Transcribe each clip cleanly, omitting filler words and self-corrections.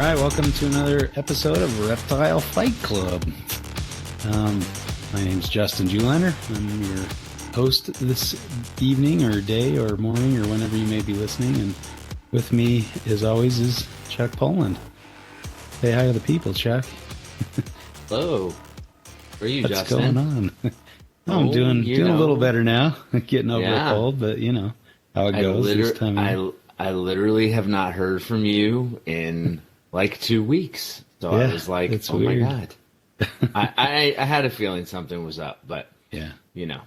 right, welcome to another episode of Reptile Fight Club. My name's Justin Juliner. I'm your host this evening or day or morning or whenever you may be listening. And with me, as always, is Chuck Poland. Say hi to the people, Chuck. Hello. How are you, What's Justin? going on? I'm doing a little better now. Getting over a cold, but you know how it goes this time of year. I literally have not heard from you in like 2 weeks. So I was like, it's oh weird. my God. I had a feeling something was up, but you know.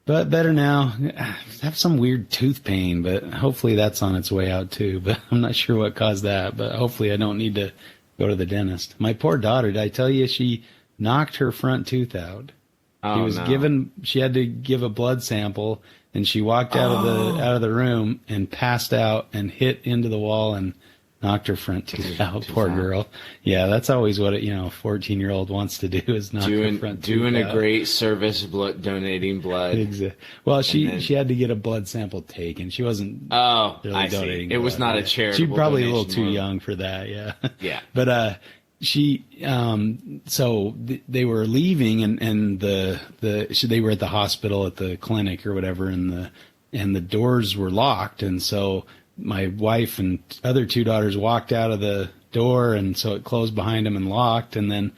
But better now. I have some weird tooth pain, but hopefully that's on its way out too. But I'm not sure what caused that, but hopefully I don't need to go to the dentist. My poor daughter, did I tell you she knocked her front tooth out? Oh, She had to give a blood sample, and she walked out of the room and passed out and hit into the wall and knocked her front tooth out. Poor girl. Yeah, that's always what a 14-year-old wants to do, is knock her front tooth out. Doing a great service, donating blood. Exactly. Well, she had to get a blood sample taken. She wasn't really donating blood. It was not a charitable She's probably a little too donation. young for that, yeah. Yeah. But they were leaving, and they were at the hospital at the clinic or whatever, and the doors were locked, and so my wife and other two daughters walked out of the door, and so it closed behind them and locked, and then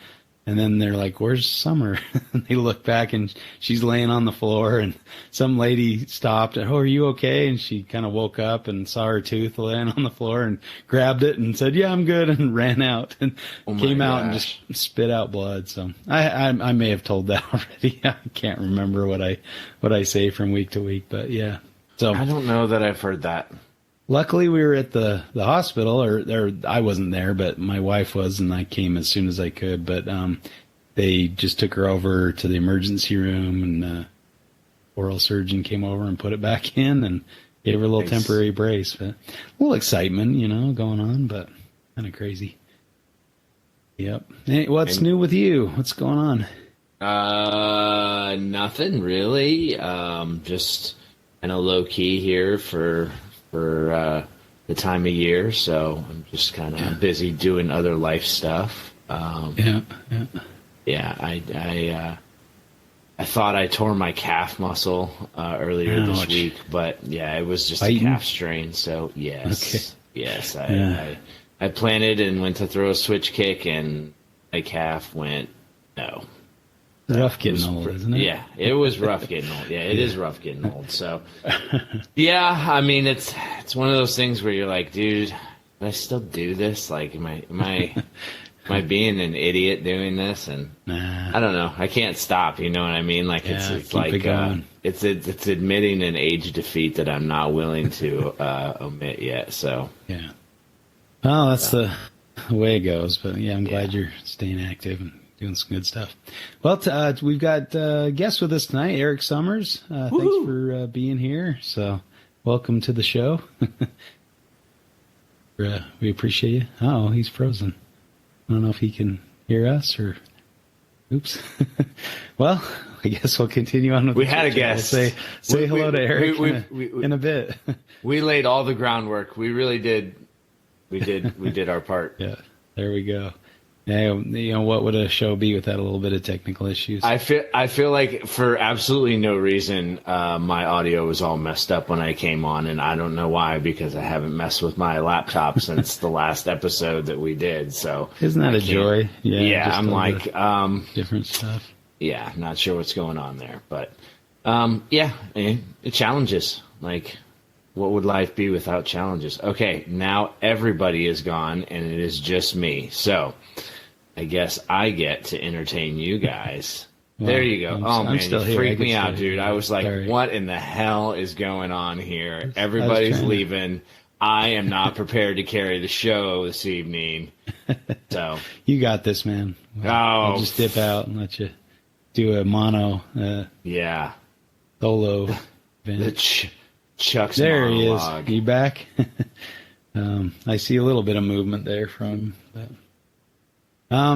they're like, "Where's Summer?" And they look back, and she's laying on the floor, and some lady stopped and, "Oh, are you okay?" And she kind of woke up and saw her tooth laying on the floor and grabbed it and said, "Yeah, I'm good," and ran out and came out and just spit out blood. So I may have told that already. I can't remember what I say from week to week, but yeah. So I don't know that I've heard that. Luckily, we were at the hospital, or I wasn't there, but my wife was, and I came as soon as I could. But they just took her over to the emergency room, and oral surgeon came over and put it back in and gave her a little temporary brace. But a little excitement, going on, but kind of crazy. Yep. Hey, what's new with you? What's going on? Nothing really. Just kind of low key here for the time of year, so I'm just kind of busy doing other life stuff. I thought I tore my calf muscle earlier this week, but it was just a calf strain. So I planted and went to throw a switch kick, and my calf went no. Rough getting old, isn't it? Yeah, it was rough getting old. Yeah, it is rough getting old. So, I mean, it's one of those things where you're like, dude, do I still do this? Like, am I being an idiot doing this? And I don't know. I can't stop. You know what I mean? Like, it's like it's admitting an age defeat that I'm not willing to omit yet. So well, that's the way it goes. But I'm glad you're staying active and doing some good stuff. Well, we've got guests with us tonight, Eric Summers. Thanks for being here. So welcome to the show. We appreciate you. Oh, he's frozen. I don't know if he can hear us or... Oops. Well, I guess we'll continue on with We had a guest. We'll say hello to Eric in a bit. We laid all the groundwork. We really did. We did our part. Yeah, there we go. Yeah, what would a show be without a little bit of technical issues? I feel like for absolutely no reason, my audio was all messed up when I came on, and I don't know why, because I haven't messed with my laptop since the last episode that we did. So isn't that a joy? Yeah, I'm like different stuff. Yeah, not sure what's going on there, but it challenges. Like, what would life be without challenges? Okay, now everybody is gone, and it is just me. So I guess I get to entertain you guys. Well, there you go. Man, you freaked me out, dude. I was like, what in the hell is going on here? Everybody's leaving. I am not prepared to carry the show this evening. So you got this, man. I'll just dip out and let you do a mono solo event. Chuck's there monologue. He is. You back? I see a little bit of movement there from that. I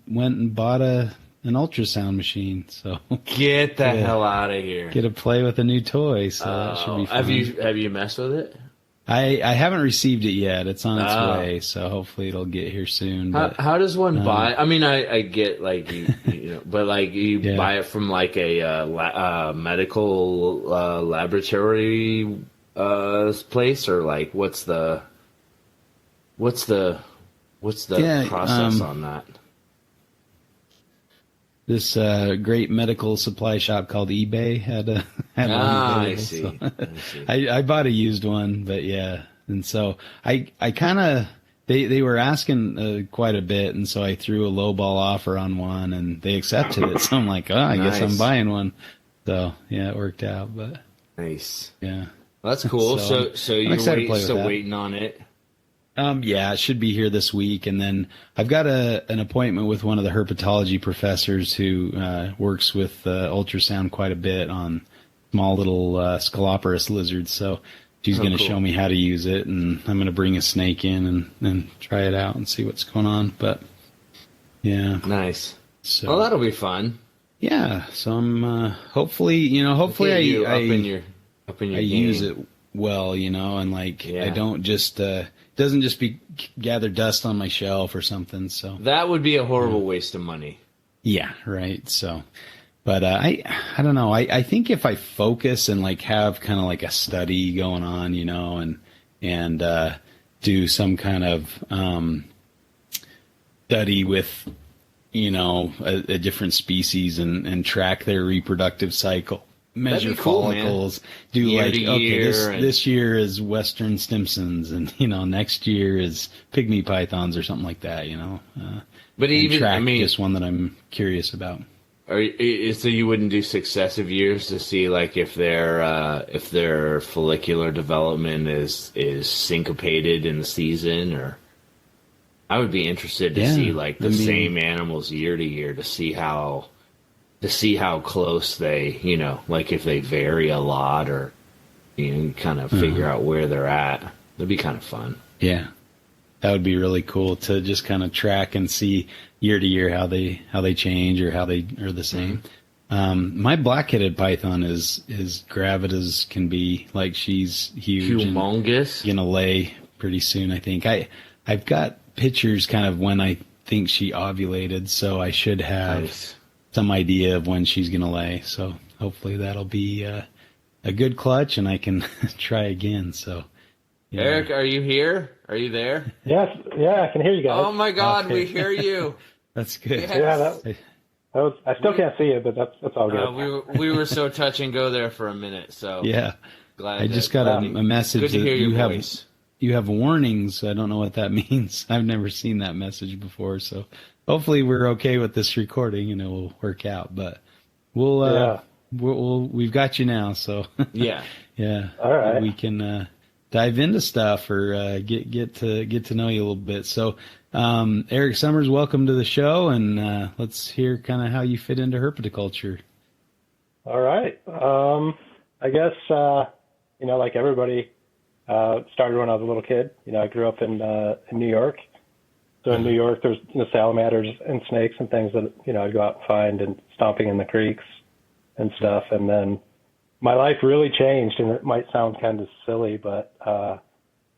went and bought an ultrasound machine. So get the hell out of here. Get to play with a new toy. So that should be fun. Have you messed with it? I haven't received it yet. It's on its way, so hopefully it'll get here soon. But, how does one buy? I mean, I get like you know, but like you buy it from like a medical laboratory place, or like what's the process on that? This great medical supply shop called eBay had one I available, see. so I see. I bought a used one, but yeah, and so I kind of they were asking quite a bit, and so I threw a lowball offer on one, and they accepted it. So I'm like, I guess I'm buying one. So yeah, it worked out. But nice. Yeah, well, that's cool. So you're still waiting on it. Yeah, it should be here this week, and then I've got an appointment with one of the herpetology professors who works with ultrasound quite a bit on small little Scoloporus lizards. So she's going to show me how to use it, and I'm going to bring a snake in and try it out and see what's going on. But yeah, nice. So, well, that'll be fun. Yeah, so I'm hopefully I use it well, and like I don't just doesn't just gather dust on my shelf or something. So that would be a horrible waste of money. Yeah, right. So, but I don't know. I think if I focus and like have kind of like a study going on, and do some kind of study with a different species and track their reproductive cycle. Measure follicles, do this year is Western Stimsons, and next year is pygmy pythons or something like that, but even track just one that I'm curious about. So you wouldn't do successive years to see like if their follicular development is syncopated in the season, or I would be interested to see like the same animals year to year to see how close they, like if they vary a lot, or kind of figure out where they're at. That'd be kind of fun. Yeah, that would be really cool to just kind of track and see year to year how they change or how they are the same. Mm-hmm. My black-headed python is gravid as can be. Like she's huge, humongous, gonna lay pretty soon. I think I've got pictures kind of when I think she ovulated, so I should have some idea of when she's going to lay. So hopefully that'll be a good clutch and I can try again. So, yeah. Eric, are you here? Are you there? Yes. Yeah, I can hear you guys. Oh my God, we hear you. That's good. Yes. Yeah, I still can't see you, but that's all good. We were so touch and go there for a minute. So yeah, glad I just got a message good to hear your that voice. You have warnings. I don't know what that means. I've never seen that message before. So hopefully we're okay with this recording and it will work out. But we've got you now. So yeah. All right. We can dive into stuff or get to know you a little bit. So Eric Summers, welcome to the show, and let's hear kind of how you fit into herpetoculture. All right. I guess like everybody. Started when I was a little kid. I grew up in New York. So in New York, there's salamanders and snakes and things that I'd go out and find, and stomping in the creeks and stuff. And then my life really changed, and it might sound kind of silly, but I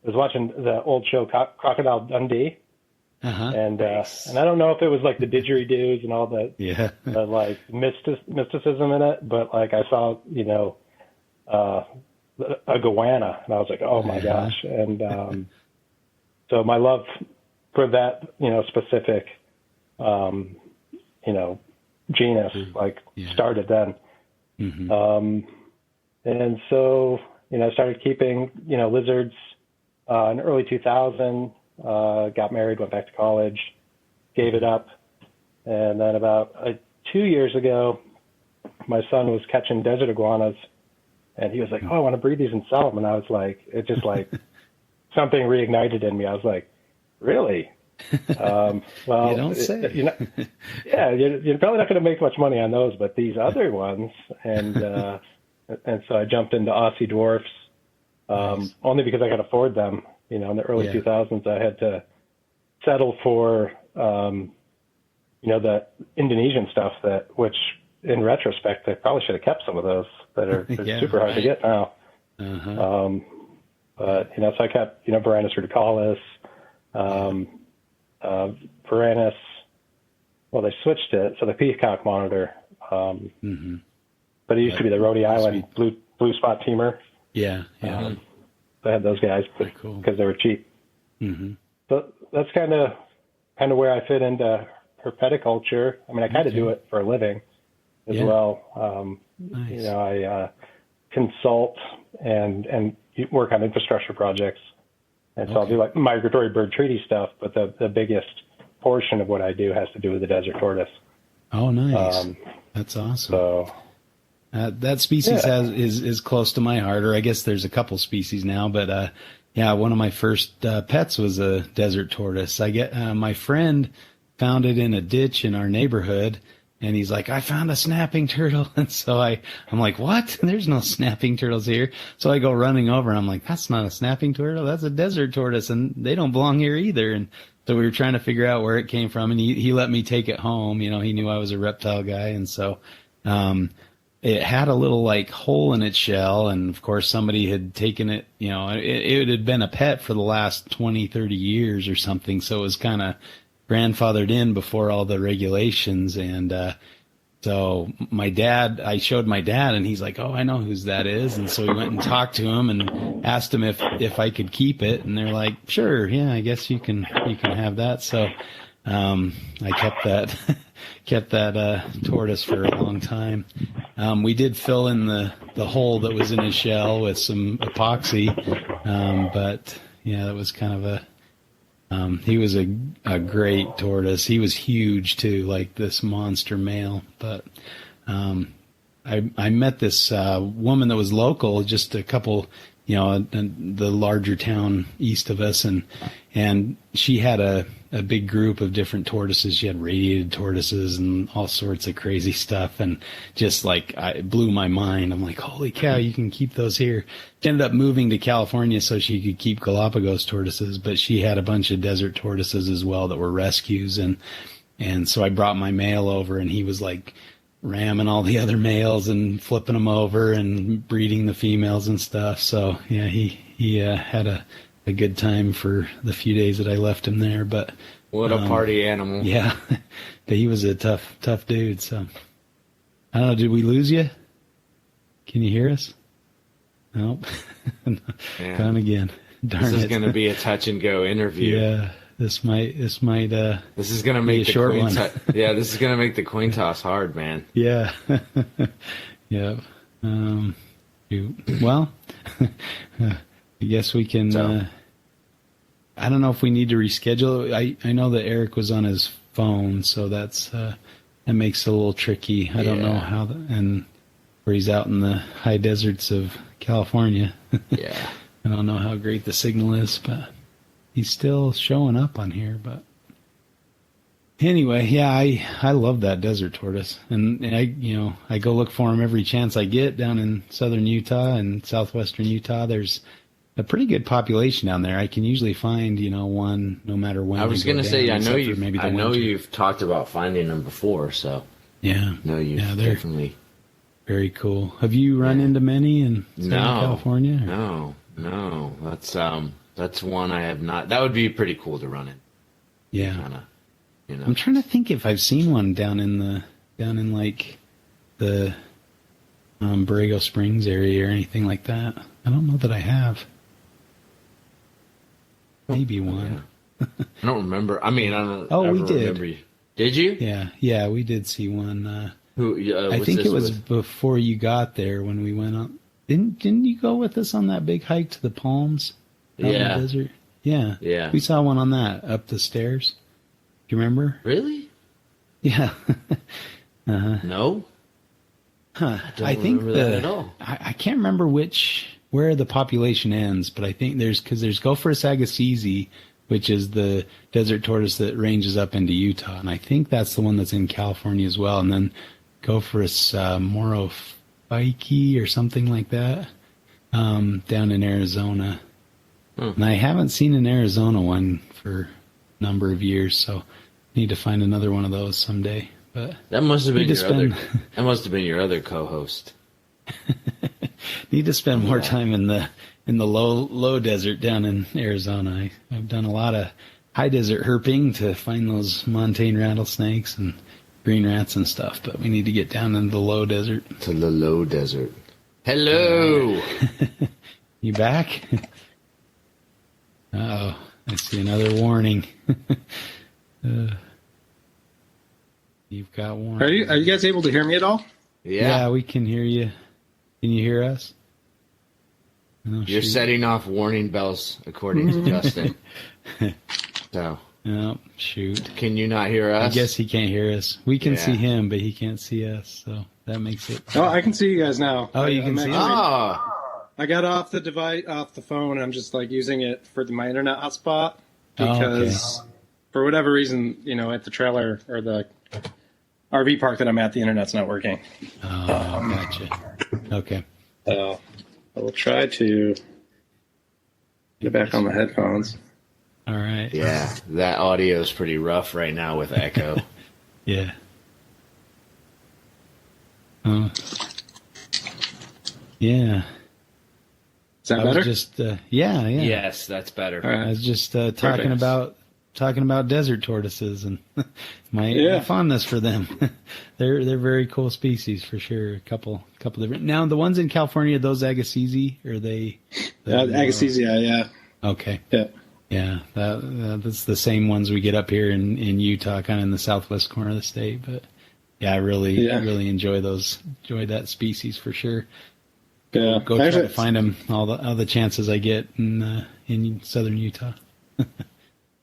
was watching the old show Crocodile Dundee, and I don't know if it was like the didgeridoos and all the like mysticism in it, but like I saw a goanna, and I was like, oh my gosh. And so my love for that specific genus started then. And so I started keeping lizards in early 2000, got married, went back to college, gave it up, and then about 2 years ago my son was catching desert iguanas. And he was like, oh, I want to breed these and sell them. And I was like, it just like something reignited in me. I was like, really? Well, you don't say. You're probably not going to make much money on those, but these other ones. And so I jumped into Aussie dwarfs, only because I could afford them. In the early 2000s, I had to settle for, the Indonesian stuff which in retrospect, I probably should have kept some of those that are super hard to get now. But, so I kept, Varanus verticalis, Varanus, well, they switched it, so the peacock monitor, but it used to be the Rhode Island blue spot teamer. Yeah. So I had those guys because they were cheap. Mm-hmm. So that's kind of where I fit into herpeticulture. I mean, I kind of do it for a living as well. Nice. I consult and work on infrastructure projects. And so I'll do like migratory bird treaty stuff, but the biggest portion of what I do has to do with the desert tortoise. Oh, nice. That's awesome. So that species is close to my heart, or I guess there's a couple species now, but one of my first pets was a desert tortoise. My friend found it in a ditch in our neighborhood, and he's like, I found a snapping turtle. And so I'm like, what? There's no snapping turtles here. So I go running over, and I'm like, that's not a snapping turtle. That's a desert tortoise, and they don't belong here either. And so we were trying to figure out where it came from, and he let me take it home. He knew I was a reptile guy. And so it had a little like hole in its shell, and of course somebody had taken it, it had been a pet for the last 20, 30 years or something. So it was kind of grandfathered in before all the regulations. And so I showed my dad, and he's like, oh, I know whose that is. And so we went and talked to him and asked him if I could keep it. And they're like, sure, yeah, I guess you can have that. So I kept that tortoise for a long time. We did fill in the hole that was in his shell with some epoxy. But yeah, that was kind of he was a great tortoise. He was huge too, like this monster male. But I met this woman that was local, just a couple, in the larger town east of us, and she had a big group of different tortoises. She had radiated tortoises and all sorts of crazy stuff, and just like it blew my mind. I'm like, holy cow, you can keep those here. She ended up moving to California so she could keep Galapagos tortoises, but she had a bunch of desert tortoises as well that were rescues, and so I brought my male over, and he was like ramming all the other males and flipping them over and breeding the females and stuff. So yeah, he had a good time for the few days that I left him there. But what a party animal! Yeah, but he was a tough dude. So I don't know. Did we lose you? Can you hear us? Nope. Gone again. Darn this is it. going to be a touch and go interview. Yeah. This might. This is going to make the short one. Yeah, this is going to make the coin toss hard, man. Yeah. Yeah. Well, I guess we can. I don't know if we need to reschedule. I know that Eric was on his phone, so that makes it a little tricky. I don't know how, and where he's out in the high deserts of California. Yeah. I don't know how great the signal is, but he's still showing up on here. But anyway, yeah, I love that desert tortoise, and I go look for him every chance I get down in southern Utah and southwestern Utah. There's a pretty good population down there. I can usually find one no matter when. I was going to say, I know winter. you've talked about finding them before, so yeah, they're definitely very cool. Have you run into many in Southern California? Or? No, that's one I have not. That would be pretty cool to run in. Yeah, kinda, I'm trying to think if I've seen one down in like the Borrego Springs area or anything like that. I don't know that I have. Maybe one. Yeah. I don't remember. I mean, I don't. Oh, ever we did. Remember. Did you? Yeah, we did see one. Who? I think it was before you got there when we went up. Didn't you go with us on that big hike to the Palms? Out in the desert? Yeah. Yeah. We saw one on that up the stairs. Do you remember? Really? Yeah. No. Huh. I think remember that at all. I can't remember where the population ends, but I think there's Gopherus agassizi, which is the desert tortoise that ranges up into Utah, and I think that's the one that's in California as well. And then Gopherus morophyki or something like that down in Arizona. And I haven't seen an Arizona one for a number of years, so need to find another one of those someday. But that must have been your other co-host. Need to spend more time in the low desert down in Arizona. I've done a lot of high desert herping to find those montane rattlesnakes and green rats and stuff, but we need to get down into the low desert. To the low desert. Hello. You back? Oh, I see another warning. You've got one. Are you guys able to hear me at all? Yeah. We can hear you. Can you hear us? Oh, You're setting off warning bells, according to Justin. So. Oh, shoot. Can you not hear us? I guess he can't hear us. We can see him, but he can't see us, so that makes it... Oh, I can see you guys now. Oh, you can see us? I got off the device, off the phone, and I'm just like using it for my internet hotspot because for whatever reason, at the trailer or the RV park that I'm at, the internet's not working. Oh, gotcha. Okay. So I will try to get back on the headphones. All right. Yeah, that audio is pretty rough right now with echo. Yeah. Yeah. Is that better? Just yeah. Yes, that's better. All right. I was just talking about desert tortoises and my fondness for them. They're very cool species for sure. A couple different. Now the ones in California, those Agassiz, are they? Agassiz, yeah. Okay. Yeah. Yeah, that's the same ones we get up here in Utah, kind of in the southwest corner of the state. But yeah, I really enjoy that species for sure. Yeah, Go try to find them all the chances I get in southern Utah.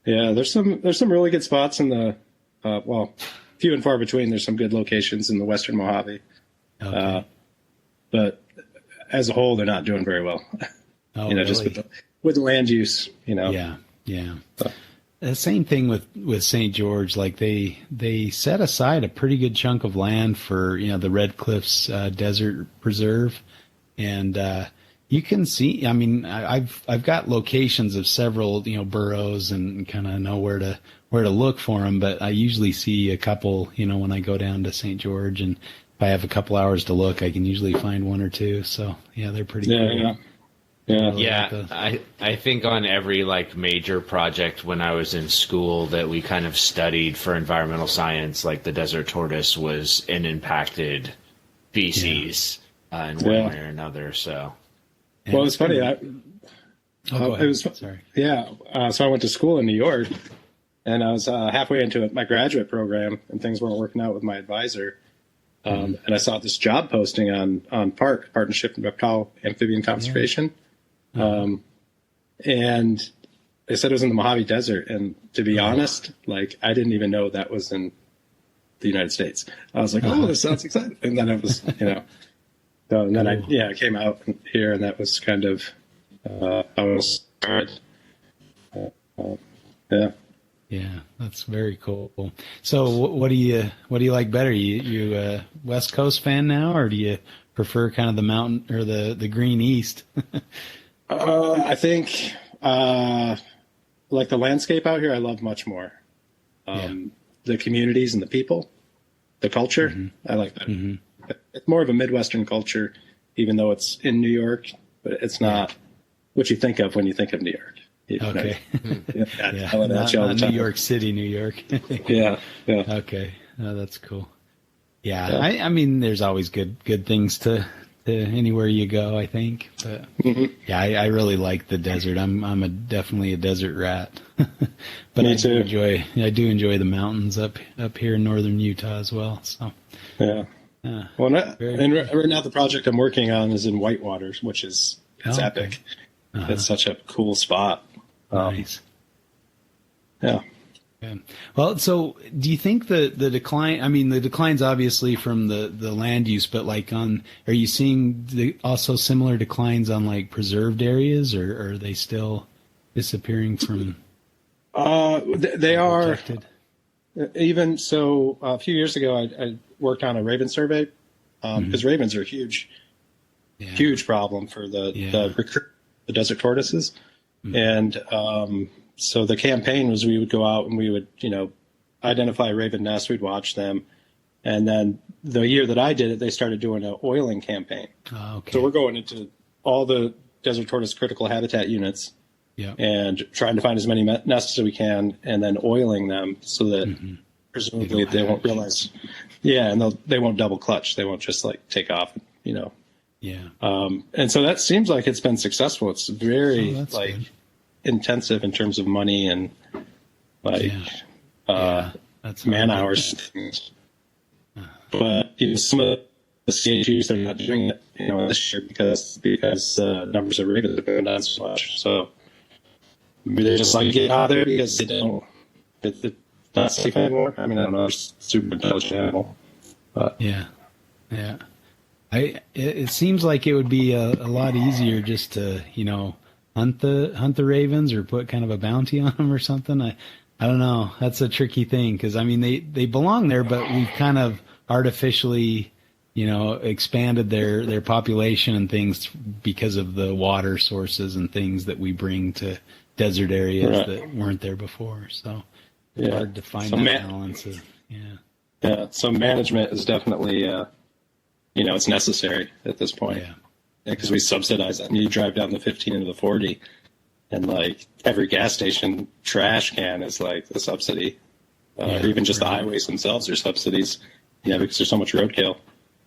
Yeah, there's some really good spots in the few and far between. There's some good locations in the Western Mojave, but as a whole, they're not doing very well. Oh, really? Just with the land use, Yeah. The same thing with St. George. Like they set aside a pretty good chunk of land for the Red Cliffs Desert Preserve, and you can see. I mean, I've got locations of several burrows and kind of know where to look for them. But I usually see a couple. When I go down to St. George, and if I have a couple hours to look, I can usually find one or two. So yeah, they're pretty cool. Yeah. I think on every major project when I was in school that we kind of studied for environmental science, like the desert tortoise was an impacted species in one way or another. So, well, it's funny. Sorry. Yeah. So I went to school in New York, and I was halfway into my graduate program, and things weren't working out with my advisor. And I saw this job posting on PARC, Partnership in Reptile Amphibian Conservation. And they said it was in the Mojave Desert. And to be honest, I didn't even know that was in the United States. I was like, oh, this sounds exciting. And then it was, so, and then I came out here, and that was kind of how it was started. Yeah, that's very cool. So what do you like better? You a West Coast fan now, or do you prefer kind of the mountain or the green East? I think the landscape out here I love much more. The communities and the people, the culture, I like that. Mm-hmm. It's more of a Midwestern culture, even though it's in New York, but it's not what you think of when you think of New York. Okay. Not New York City, New York. Yeah. Okay. Oh, that's cool. Yeah. I mean, there's always good things to anywhere you go, I think. But I really like the desert. I'm definitely a desert rat. But I do enjoy the mountains up here in northern Utah as well. So yeah. Well, right now the project I'm working on is in Whitewater, which is epic. Uh-huh. It's such a cool spot. Nice. Yeah. Well, so do you think the decline? I mean, the decline's obviously from the land use, but are you seeing also similar declines on preserved areas, or are they still disappearing from? They are. Even so, a few years ago, I worked on a raven survey because ravens are a huge problem for the desert tortoises. And so the campaign was we would go out and we would, identify raven nests, we'd watch them. And then the year that I did it, they started doing an oiling campaign. Oh, okay. So we're going into all the desert tortoise critical habitat units, Yeah. and trying to find as many nests as we can, and then oiling them so that presumably they won't realize. Yeah, and they won't double clutch. They won't just like take off, you know. Yeah. And so that seems like it's been successful. It's very like good. intensive in terms of money and like That's man hours and things. But you know, some of the CHUs they're not doing it, you know, this year because numbers of ravens have gone down so much. So maybe they just like get out of there because they don't. It's not safe anymore. I mean, I don't know. It's a super intelligent animal. But Yeah. It seems like it would be a lot easier just to, you know, hunt the ravens or put kind of a bounty on them or something. I don't know. That's a tricky thing because I mean they belong there, but we've kind of artificially, you know, expanded their population and things because of the water sources and things that we bring to desert areas that weren't there before. So it's hard to find that balance of Yeah. So management is definitely, you know, it's necessary at this point. Yeah. Because we subsidize it. And you drive down the 15 into the 40, and like every gas station trash can is like a subsidy. Or even just the highways themselves are subsidies. Yeah, because there's so much roadkill.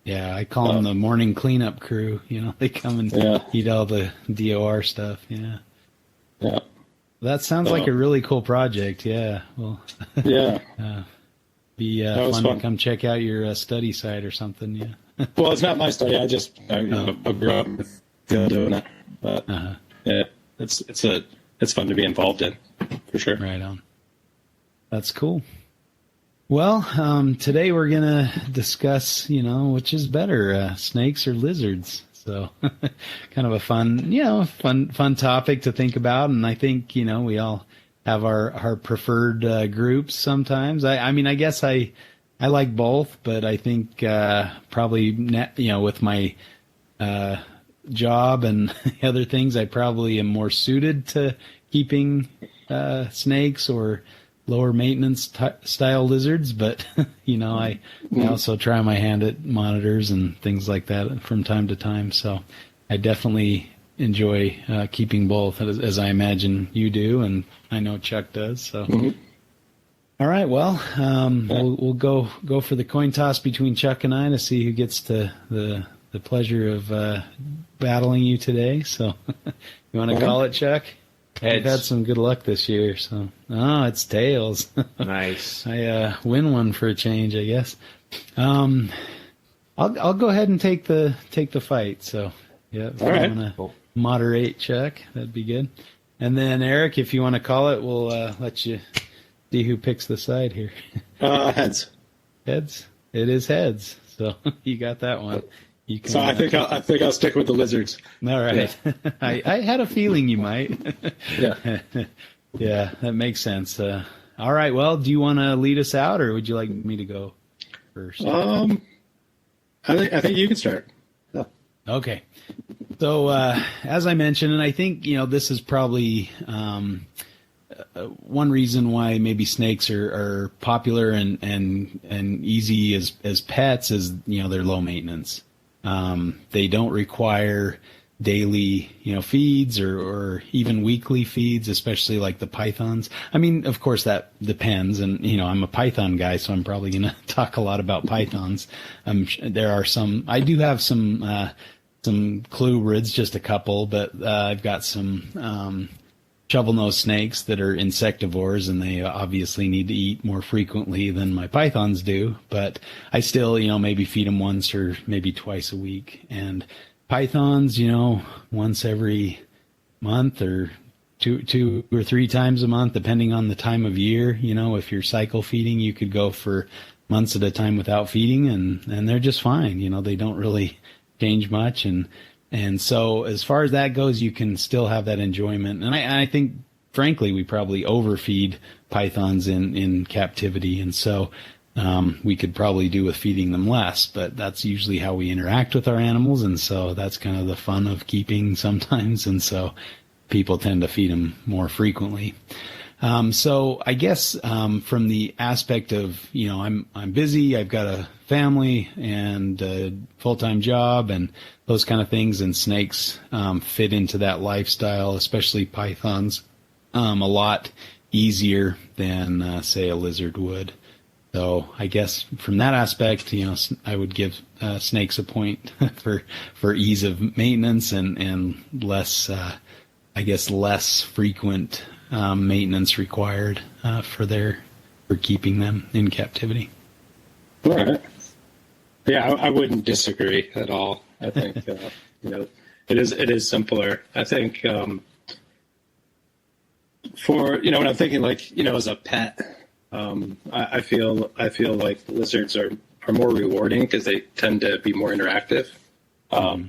Yeah, I call them the morning cleanup crew. You know, they come and eat all the DOR stuff. Yeah. Yeah. That sounds like a really cool project. Yeah. Well. Yeah. Be fun to come check out your study site or something. Yeah. Well, it's not my study. I grew up doing it. But yeah, it's fun to be involved in, for sure. Right on. That's cool. Well, today we're gonna discuss, you know, which is better, snakes or lizards. So, kind of a fun topic to think about, and I think, you know, we all have our preferred groups sometimes. I mean, I guess I like both, but I think probably, you know, with my job and other things, I probably am more suited to keeping snakes or lower maintenance style lizards. But, you know, I also try my hand at monitors and things like that from time to time. So I definitely enjoy keeping both, as I imagine you do, and I know Chuck does. So, all right, well, we'll go for the coin toss between Chuck and I to see who gets the pleasure of battling you today. So, you want to call it, Chuck? Heads. You've had some good luck this year. So, it's tails. Nice. I win one for a change, I guess. I'll go ahead and take the fight. So, yeah. If all right. You want to moderate, Chuck, that'd be good. And then Eric, if you want to call it, we'll let you see who picks the side here. Heads. Heads. It is heads. So you got that one. You can, So I think I'll stick with the lizards. all right. Yeah. I had a feeling you might. Yeah. Yeah, that makes sense. All right. Well, do you want to lead us out, or would you like me to go first? I think you can start. Yeah. Okay. So, as I mentioned, and I think, you know, this is probably one reason why maybe snakes are popular and easy as pets is, you know, they're low maintenance. They don't require daily, you know, feeds or even weekly feeds, especially like the pythons. I mean, of course that depends, and, you know, I'm a python guy, so I'm probably going to talk a lot about pythons. There are some, I do have some clubrids, just a couple, but I've got some shovel-nosed snakes that are insectivores, and they obviously need to eat more frequently than my pythons do, but I still, you know, maybe feed them once or maybe twice a week. And pythons, you know, once every month or two or three times a month, depending on the time of year. You know, if you're cycle feeding, you could go for months at a time without feeding, and they're just fine. You know, they don't really change much. And so as far as that goes, you can still have that enjoyment. And I think, frankly, we probably overfeed pythons in captivity. And so we could probably do with feeding them less, but that's usually how we interact with our animals. And so that's kind of the fun of keeping sometimes. And so people tend to feed them more frequently. So I guess from the aspect of, I'm busy, I've got a family and a full-time job and those kind of things, and snakes fit into that lifestyle, especially pythons, a lot easier than, say, a lizard would. So I guess from that aspect, I would give snakes a point for ease of maintenance and less, less frequent maintenance required for keeping them in captivity. All right. Yeah, I wouldn't disagree at all. I think it is simpler. I think for when I'm thinking as a pet. I feel like lizards are more rewarding because they tend to be more interactive. But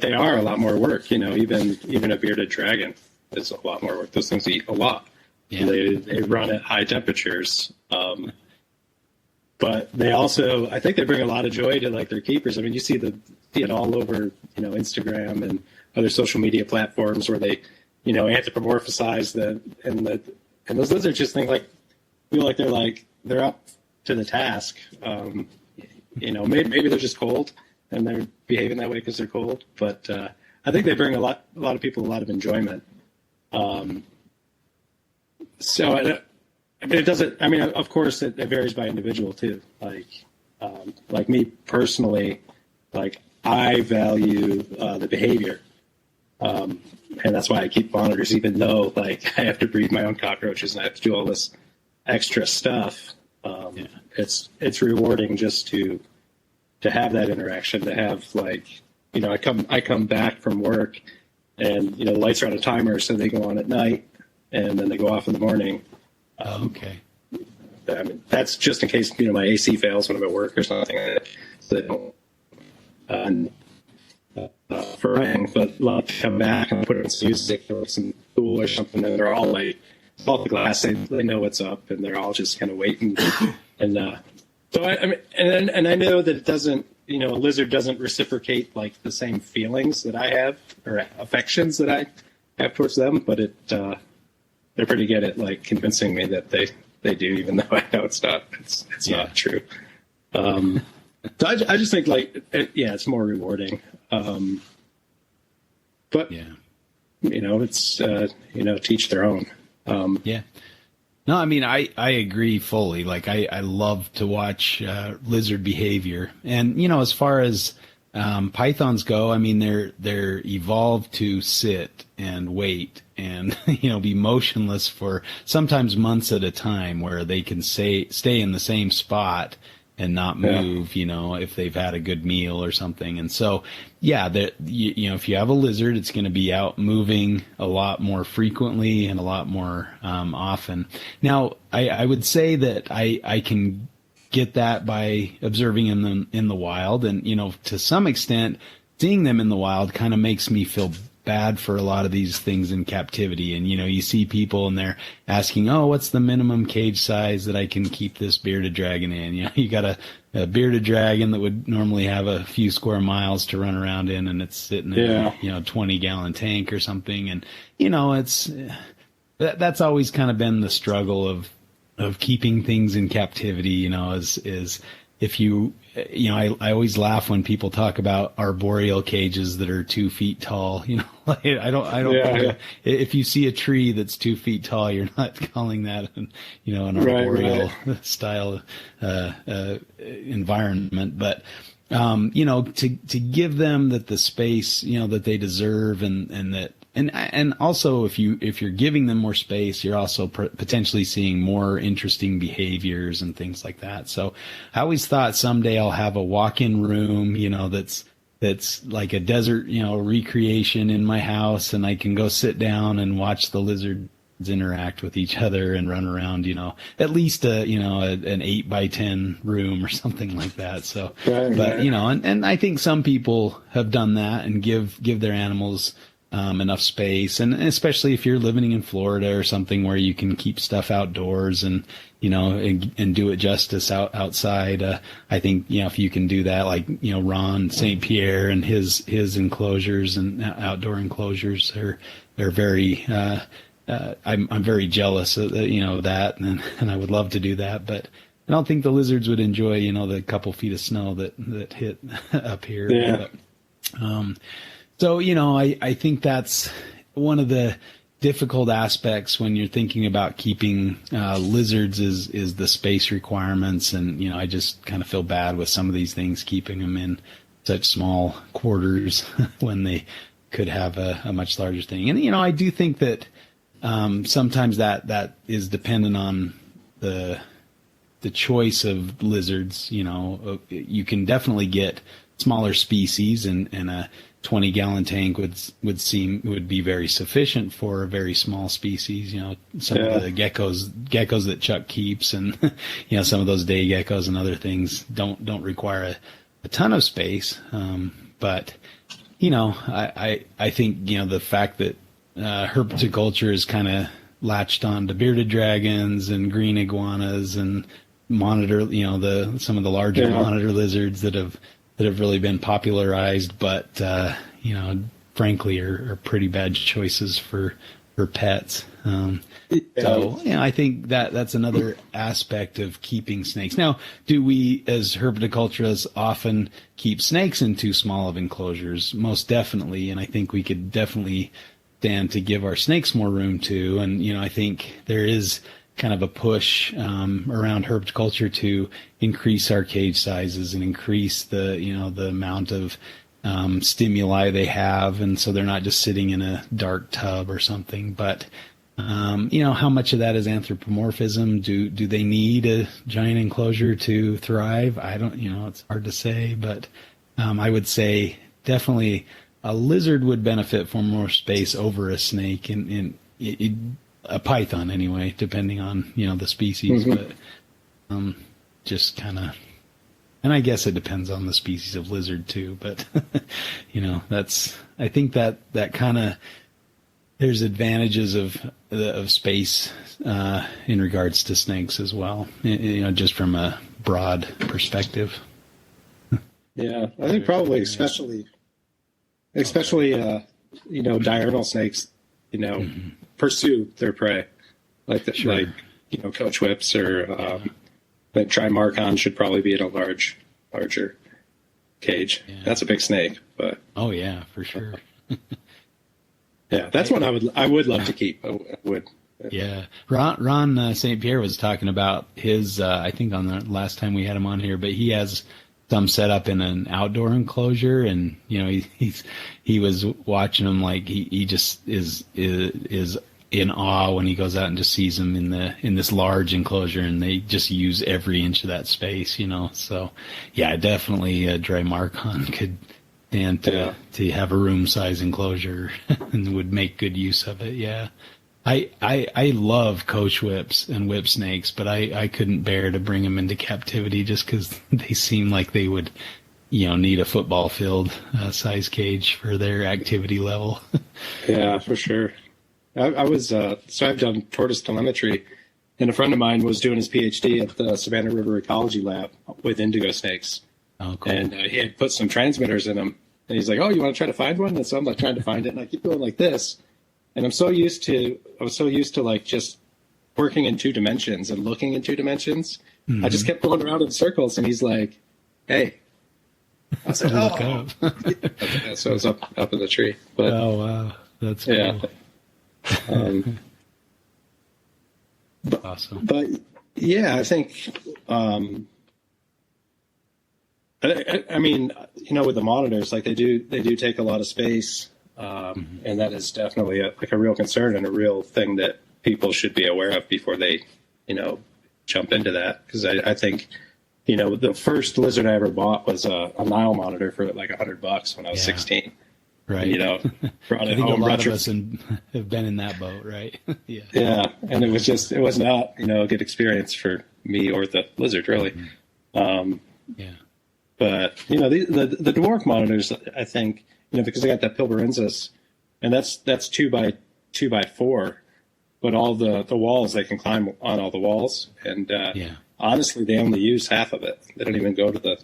they are a lot more work. Even a bearded dragon is a lot more work. Those things eat a lot. Yeah. They run at high temperatures. But they also, I think they bring a lot of joy to their keepers. I mean, you see it all over Instagram and other social media platforms where they anthropomorphize and those lizards just feel like they're up to the task. Maybe they're just cold and they're behaving that way because they're cold. But I think they bring a lot of people a lot of enjoyment. So it doesn't. I mean, of course, it varies by individual too. Like me personally, I value the behavior. And that's why I keep monitors, even though I have to breed my own cockroaches and I have to do all this extra stuff. It's rewarding just to have that interaction, to have I come back from work and the lights are on a timer, so they go on at night and then they go off in the morning. Okay. I mean, that's just in case my AC fails when I'm at work or something. But love to come back and put on some music or some cool or something, and they're all off the glass. They know what's up, and they're all just kind of waiting. And so I mean, and I know that it doesn't. A lizard doesn't reciprocate the same feelings that I have or affections that I have towards them, but they're pretty good at convincing me that they do, even though I know it's not. It's not true. So I just think it's more rewarding. But it's teach their own. Yeah. No, I mean, I agree fully. I love to watch lizard behavior, and as far as pythons go, I mean, they're evolved to sit and wait and be motionless for sometimes months at a time, where they can stay in the same spot and not move, if they've had a good meal or something. And so, if you have a lizard, it's going to be out moving a lot more frequently and a lot more often. Now, I would say that I can get that by observing them in the wild. And, to some extent, seeing them in the wild kind of makes me feel bad for a lot of these things in captivity. And, you see people and they're asking, oh, what's the minimum cage size that I can keep this bearded dragon in? You got a bearded dragon that would normally have a few square miles to run around in, and it's sitting in a 20-gallon tank or something. And, that's always kind of been the struggle of keeping things in captivity, is if you, I always laugh when people talk about arboreal cages that are 2 feet tall. I don't. If you see a tree that's 2 feet tall, you're not calling that, an arboreal style environment. But to give them the space that they deserve, and that. And also, if you're giving them more space, you're also potentially seeing more interesting behaviors and things like that. So I always thought someday I'll have a walk-in room, that's like a desert, recreation in my house, and I can go sit down and watch the lizards interact with each other and run around, at least an 8x10 room or something like that. So, and I think some people have done that and give their animals enough space, and especially if you're living in Florida or something where you can keep stuff outdoors and and do it justice outside. I think if you can do that, Ron St. Pierre and his enclosures and outdoor enclosures, they're very I'm very jealous of that, and I would love to do that, but I don't think the lizards would enjoy, the couple feet of snow that hit up here. Yeah. But, so, I think that's one of the difficult aspects when you're thinking about keeping lizards is the space requirements. And, I just kind of feel bad with some of these things, keeping them in such small quarters when they could have a much larger thing. And, I do think that sometimes that is dependent on the choice of lizards. You can definitely get smaller species, and a 20-gallon tank would be very sufficient for a very small species. Some of the geckos that Chuck keeps, and some of those day geckos and other things don't require a ton of space. But I think the fact that herpetoculture is kind of latched on to bearded dragons and green iguanas and monitor, some of the larger monitor lizards that have really been popularized, but frankly are pretty bad choices for pets. So I think that's another aspect of keeping snakes. Now, do we as herpetoculturists often keep snakes in too small of enclosures? Most definitely, and I think we could definitely stand to give our snakes more room too. And I think there is kind of a push around herpetoculture to increase our cage sizes and increase the the amount of stimuli they have, and so they're not just sitting in a dark tub or something. But how much of that is anthropomorphism? Do they need a giant enclosure to thrive? I don't. It's hard to say, but I would say definitely a lizard would benefit from more space over a snake, and a python anyway, depending on the species. Mm-hmm. But just kind of, and I guess it depends on the species of lizard too. But I think that kind of, there's advantages of space in regards to snakes as well. Just from a broad perspective. Yeah, I think probably especially diurnal snakes. Mm-hmm. Pursue their prey, like coach whips or like trimarchon should probably be in a larger cage. Yeah. That's a big snake, but oh yeah, for sure. Yeah, that's one I would love to keep. I would. Yeah, Ron St. Pierre was talking about his. I think on the last time we had him on here, but he has some set up in an outdoor enclosure, and he was watching them, like he just is in awe when he goes out and just sees them in this large enclosure, and they just use every inch of that space, So yeah, definitely Drymarchon could stand to have a room size enclosure and would make good use of it. Yeah. I love coach whips and whip snakes, but I couldn't bear to bring them into captivity just because they seem like they would, need a football field size cage for their activity level. Yeah, for sure. I was so I've done tortoise telemetry, and a friend of mine was doing his PhD at the Savannah River Ecology Lab with indigo snakes. Oh, cool. And he had put some transmitters in them, and he's like, "Oh, you want to try to find one?" And so I'm like trying to find it, and I keep going like this. And I was so used to like just working in 2 dimensions and looking in 2 dimensions. Mm-hmm. I just kept going around in circles, and he's like, "Hey." I was like, "Oh." Okay, so I was up in the tree. But, oh, wow. That's cool. Yeah. Awesome. But yeah, I think, I mean, with the monitors, like they do take a lot of space. And that is definitely a real concern and a real thing that people should be aware of before they, jump into that. Because I think, the first lizard I ever bought was a Nile monitor for like $100 when I was 16. Right. Brought it I think home. A lot of us have been in that boat, right? Yeah. Yeah, and it was not a good experience for me or the lizard really. Yeah. But the dwarf monitors, I think. Because they got that Pilbarensis, and that's 2x4, but all the walls, they can climb on all the walls, and honestly, they only use half of it. They don't even go to the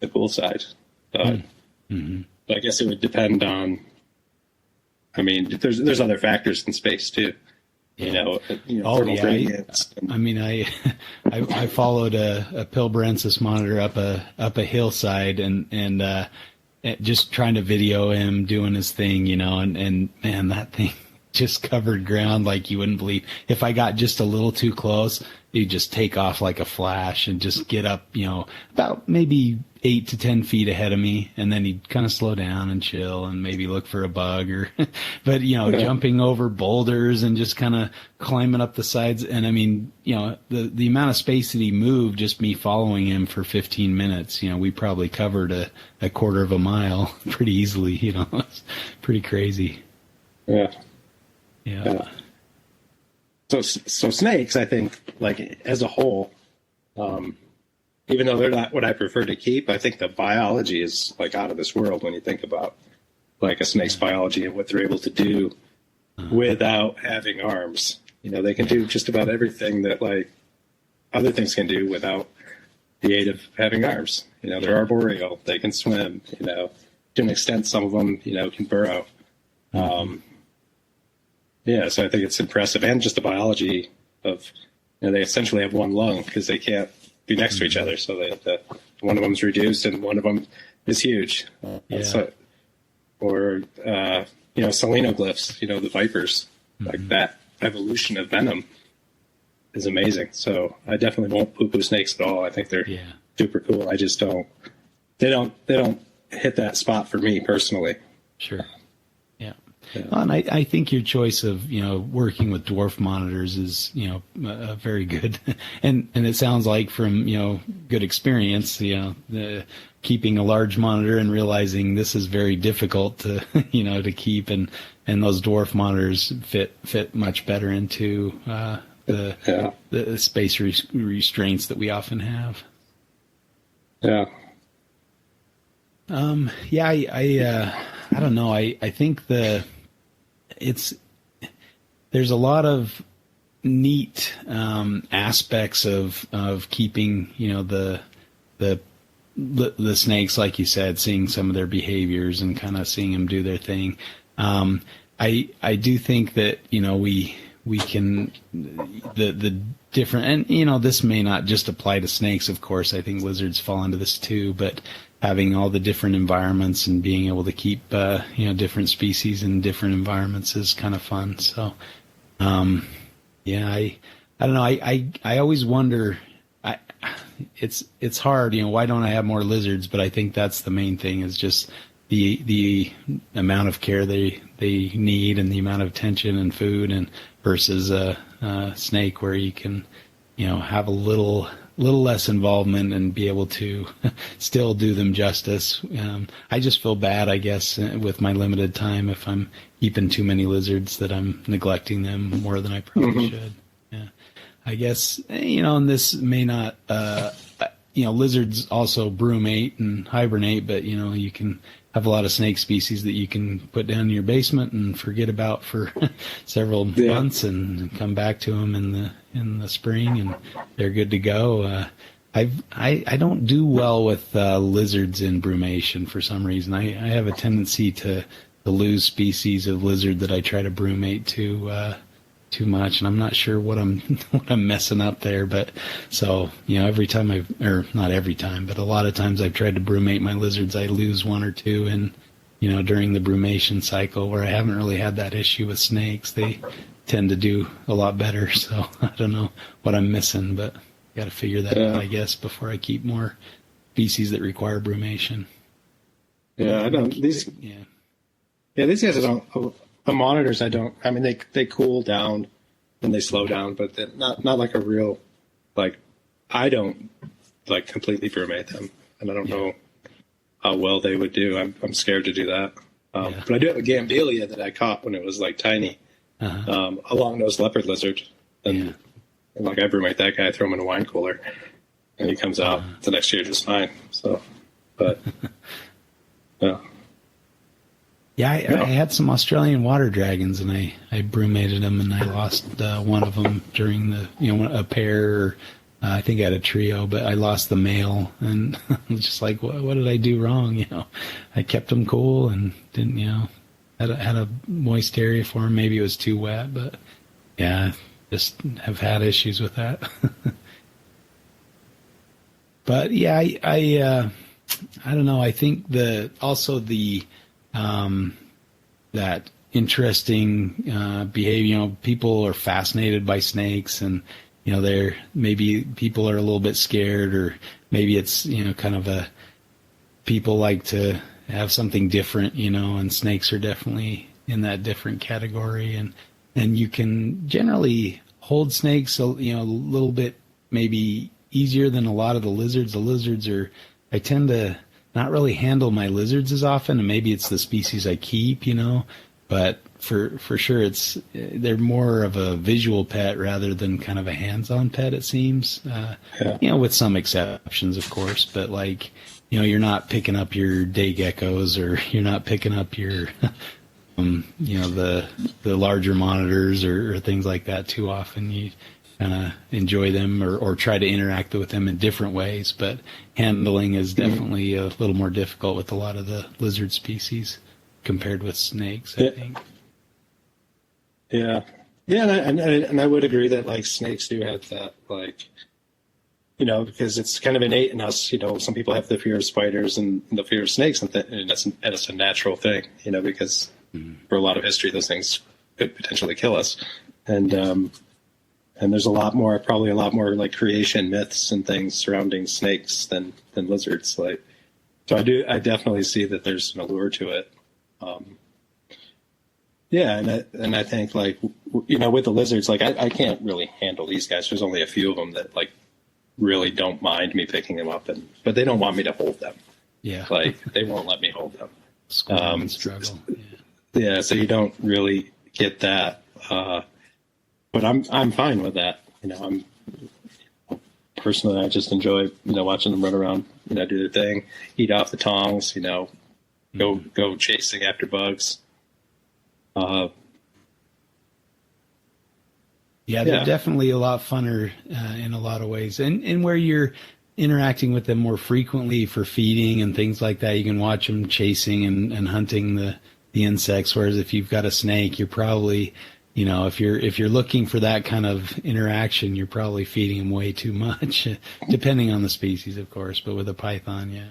cool side. Mm-hmm. But I guess it would depend on. I mean, there's other factors in space too. Oh thermal yeah. gradients. I mean, I followed a Pilbrensis monitor up a hillside and just trying to video him doing his thing, and man, that thing just covered ground like you wouldn't believe. If I got just a little too close, he'd just take off like a flash and just get up, about maybe 8 to 10 feet ahead of me. And then he'd kind of slow down and chill and maybe look for a bug but jumping over boulders and just kind of climbing up the sides. And I mean, the amount of space that he moved, just me following him for 15 minutes, we probably covered a quarter of a mile pretty easily, it's pretty crazy. Yeah. Yeah. So snakes, I think, like as a whole, even though they're not what I prefer to keep, I think the biology is like out of this world when you think about like a snake's biology and what they're able to do without having arms. They can do just about everything that like other things can do without the aid of having arms. They're arboreal, they can swim, to an extent some of them, can burrow. So I think it's impressive, and just the biology of, they essentially have one lung because they can't be next to each other. So one of them's reduced and one of them is huge. Or selenoglyphs, the vipers, like that evolution of venom is amazing. So I definitely won't poo-poo snakes at all. I think they're super cool. I just they don't hit that spot for me personally. Sure. Well, and I think your choice of, working with dwarf monitors is, very good. and it sounds like from, good experience, keeping a large monitor and realizing this is very difficult to, to keep. And those dwarf monitors fit much better into, the space restraints that we often have. Yeah. I don't know. I think there's a lot of neat aspects of keeping the snakes, like you said, seeing some of their behaviors and kind of seeing them do their thing. I do think that we can the different, and this may not just apply to snakes, of course. I think lizards fall into this too, but having all the different environments and being able to keep different species in different environments is kind of fun. So I don't know. I always wonder. It's hard. Why don't I have more lizards? But I think that's the main thing, is just the amount of care they need and the amount of attention and food, and versus a snake where you can have a little less involvement and be able to still do them justice. I just feel bad, I guess, with my limited time, if I'm keeping too many lizards, that I'm neglecting them more than I probably should. Yeah, I guess, and this may not, lizards also brumate and hibernate, but, you can have a lot of snake species that you can put down in your basement and forget about for several months and come back to them in the spring, and they're good to go. I don't do well with lizards in brumation for some reason. I have a tendency to lose species of lizard that I try to brumate too much, and I'm not sure what I'm messing up there. But so, every time not every time, but a lot of times I've tried to brumate my lizards, I lose one or two, and during the brumation cycle, where I haven't really had that issue with snakes. They tend to do a lot better. So I don't know what I'm missing, but got to figure that out, I guess, before I keep more species that require brumation. Yeah, I don't. These guys don't. The monitors, I don't. I mean, they cool down and they slow down, but they're not like a real, like, I don't like completely brumate them, and I don't know how well they would do. I'm scared to do that. But I do have a Gambelia that I caught when it was like tiny, a long-nosed leopard lizard, and like I brumate that guy, throw him in a wine cooler, and he comes out the next year just fine. So, but yeah. Yeah, I had some Australian water dragons, and I brumated them, and I lost one of them during a pair. I think I had a trio, but I lost the male, and I was just like, what did I do wrong? I kept them cool and didn't, had a moist area for them. Maybe it was too wet, but Yeah, just have had issues with that. But yeah, I don't know. I think that interesting behavior. You know, people are fascinated by snakes, and you know, maybe people are a little bit scared, or maybe it's, you know, kind of people like to have something different, you know, and snakes are definitely in that different category, and you can generally hold snakes, you know, a little bit maybe easier than a lot of the lizards. I tend to not really handle my lizards as often, and maybe it's the species I keep, you know, but for sure they're more of a visual pet rather than kind of a hands-on pet, it seems. You know, with some exceptions, of course, but like, you know, you're not picking up your day geckos, or you're not picking up your you know, the larger monitors or things like that too often. You kind of enjoy them or try to interact with them in different ways, but handling is definitely a little more difficult with a lot of the lizard species compared with snakes, I think. Yeah. Yeah, and I would agree that like snakes do have that, like, you know, because it's kind of innate in us. You know, some people have the fear of spiders and the fear of snakes, and that's a natural thing, you know, because for a lot of history, those things could potentially kill us. And there's probably a lot more like creation myths and things surrounding snakes than lizards. Like, so I definitely see that there's an allure to it. Yeah, and I think, like, you know, with the lizards, like I can't really handle these guys. There's only a few of them that like really don't mind me picking them up, but they don't want me to hold them. Yeah, like they won't let me hold them. Struggle. Yeah, so you don't really get that. But I'm fine with that. You know, personally, I just enjoy, you know, watching them run around, you know, do their thing, eat off the tongs, you know, go chasing after bugs. Yeah, they're definitely a lot funner in a lot of ways, and where you're interacting with them more frequently for feeding and things like that, you can watch them chasing and hunting the insects. Whereas if you've got a snake, you're probably, you know, if you're looking for that kind of interaction, you're probably feeding them way too much, depending on the species, of course. But with a python, yeah.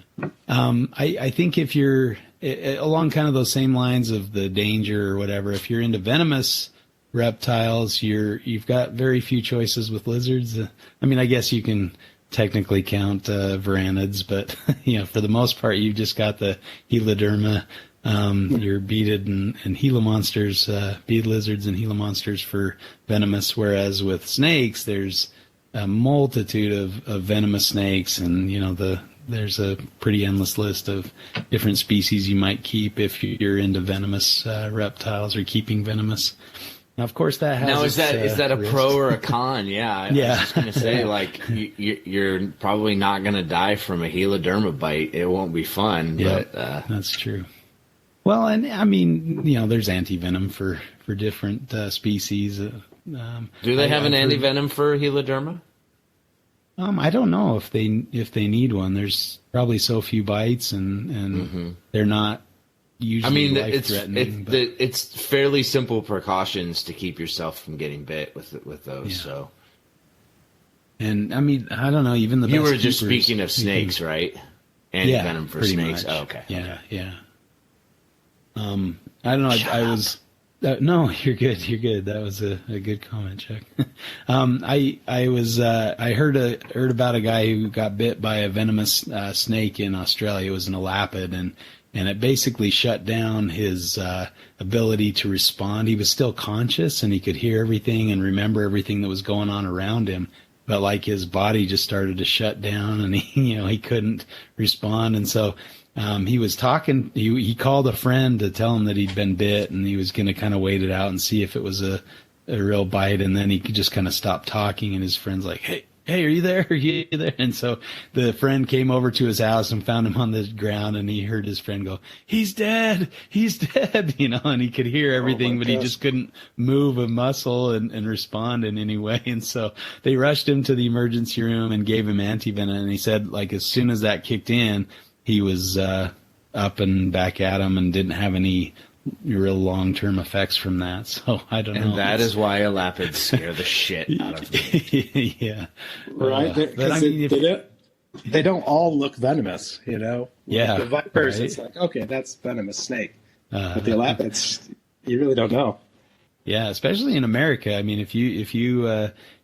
I think if you're along kind of those same lines of the danger or whatever, if you're into venomous reptiles, you've got very few choices with lizards. I mean, I guess you can technically count varanids, but you know, for the most part, you've just got the Heloderma. Your beaded and Gila monsters, bead lizards and Gila monsters for venomous, whereas with snakes, there's a multitude of venomous snakes, and you know, there's a pretty endless list of different species you might keep if you're into venomous reptiles or keeping venomous. Now, of course, that has now is that a risk. Pro or a con? Yeah, I was just gonna say, like, you're probably not gonna die from a Heloderma bite. It won't be fun. Yeah, but that's true. Well, and I mean, you know, there's anti-venom for different species. Do they have an anti-venom for Heloderma? I don't know if they need one. There's probably so few bites, and they're not usually life-threatening. It's fairly simple precautions to keep yourself from getting bit with those. Yeah. So, and I mean, I don't know. Even you were just speaking of snakes, right? Anti-venom for snakes. Much. Oh, okay. Yeah. I don't know. I was. No, you're good. You're good. That was a good comment, Chuck. I heard about a guy who got bit by a venomous snake in Australia. It was an elapid, and it basically shut down his ability to respond. He was still conscious, and he could hear everything and remember everything that was going on around him. But like his body just started to shut down, and he couldn't respond, and so. He was talking, he called a friend to tell him that he'd been bit, and he was going to kind of wait it out and see if it was a real bite. And then he just kind of stopped talking, and his friend's like, hey, are you there? Are you there? And so the friend came over to his house and found him on the ground, and he heard his friend go, he's dead, and he could hear everything, but he just couldn't move a muscle and respond in any way. And so they rushed him to the emergency room and gave him antivenom. And he said, like, as soon as that kicked in, he was up and back at him and didn't have any real long-term effects from that. So I don't know. And that is why elapids scare the shit out of me. Yeah. Right. But I mean, they don't all look venomous, you know? Yeah. The vipers, right? it's like, okay, that's venomous snake. But the elapids, you really don't know. Yeah, especially in America. I mean, if you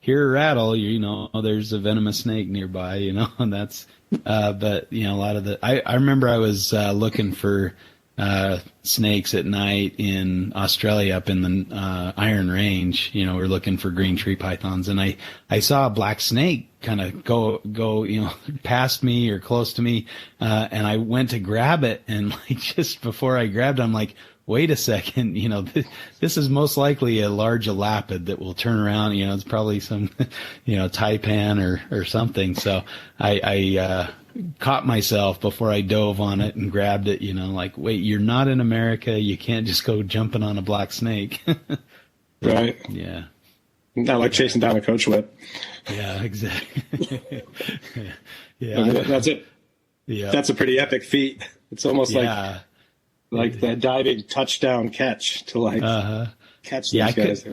hear a rattle, you know there's a venomous snake nearby. You know, and that's. But you know, a lot of the. I remember I was looking for snakes at night in Australia up in the Iron Range. You know, we're looking for green tree pythons, and I saw a black snake kind of go you know past me or close to me, and I went to grab it, and like just before I grabbed it, I'm like, wait a second, you know, this is most likely a large elapid that will turn around. You know, it's probably some, you know, taipan or something. So I caught myself before I dove on it and grabbed it, you know, like, wait, you're not in America. You can't just go jumping on a black snake. Right. Yeah. Not like chasing down a coach whip. Yeah, exactly. Yeah. That's it. Yeah. That's a pretty epic feat. It's almost Yeah. like that diving touchdown catch to like catch these guys.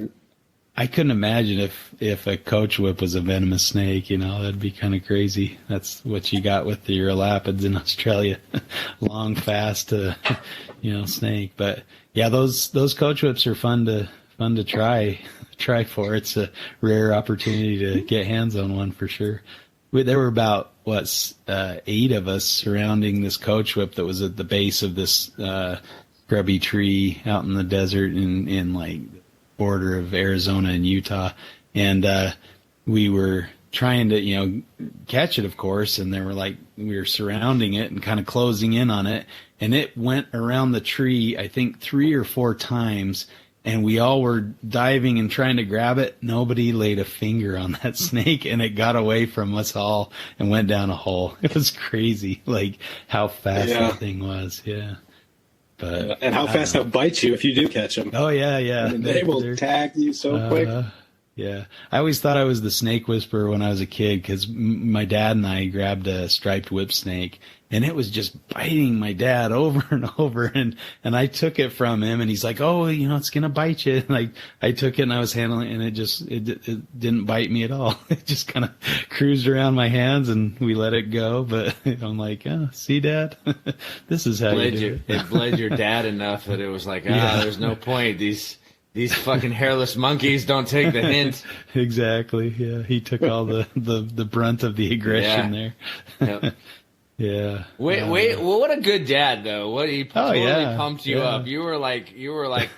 I couldn't imagine if a coach whip was a venomous snake, you know, that'd be kind of crazy. That's what you got with your elapids in Australia. Long, fast, you know, snake. But yeah, those coach whips are fun to try for. It's a rare opportunity to get hands on one for sure. There were about 8 of us surrounding this coach whip that was at the base of this grubby tree out in the desert in like border of Arizona and Utah, and we were trying to, you know, catch it, of course, and we were surrounding it and kind of closing in on it, and it went around the tree I think 3 or 4 times. And we all were diving and trying to grab it. Nobody laid a finger on that snake, and it got away from us all and went down a hole. It was crazy, like how fast that thing was. Yeah. But and how fast they'll bite you if you do catch them. Oh yeah, yeah. I mean, they will tag you so quick. Yeah, I always thought I was the snake whisperer when I was a kid because my dad and I grabbed a striped whip snake, and it was just biting my dad over and over, and I took it from him, and he's like, "Oh, you know, it's gonna bite you." And I took it and I was handling it, and it didn't bite me at all. It just kind of cruised around my hands, and we let it go. But I'm like, "Oh, see, Dad, this is how you do it." It bled your dad enough that it was like, there's no point. These fucking hairless monkeys don't take the hint. Exactly. Yeah, he took all the brunt of the aggression there. Yep. Yeah. Wait. Well, what a good dad, though. What he totally pumped you up. You were like,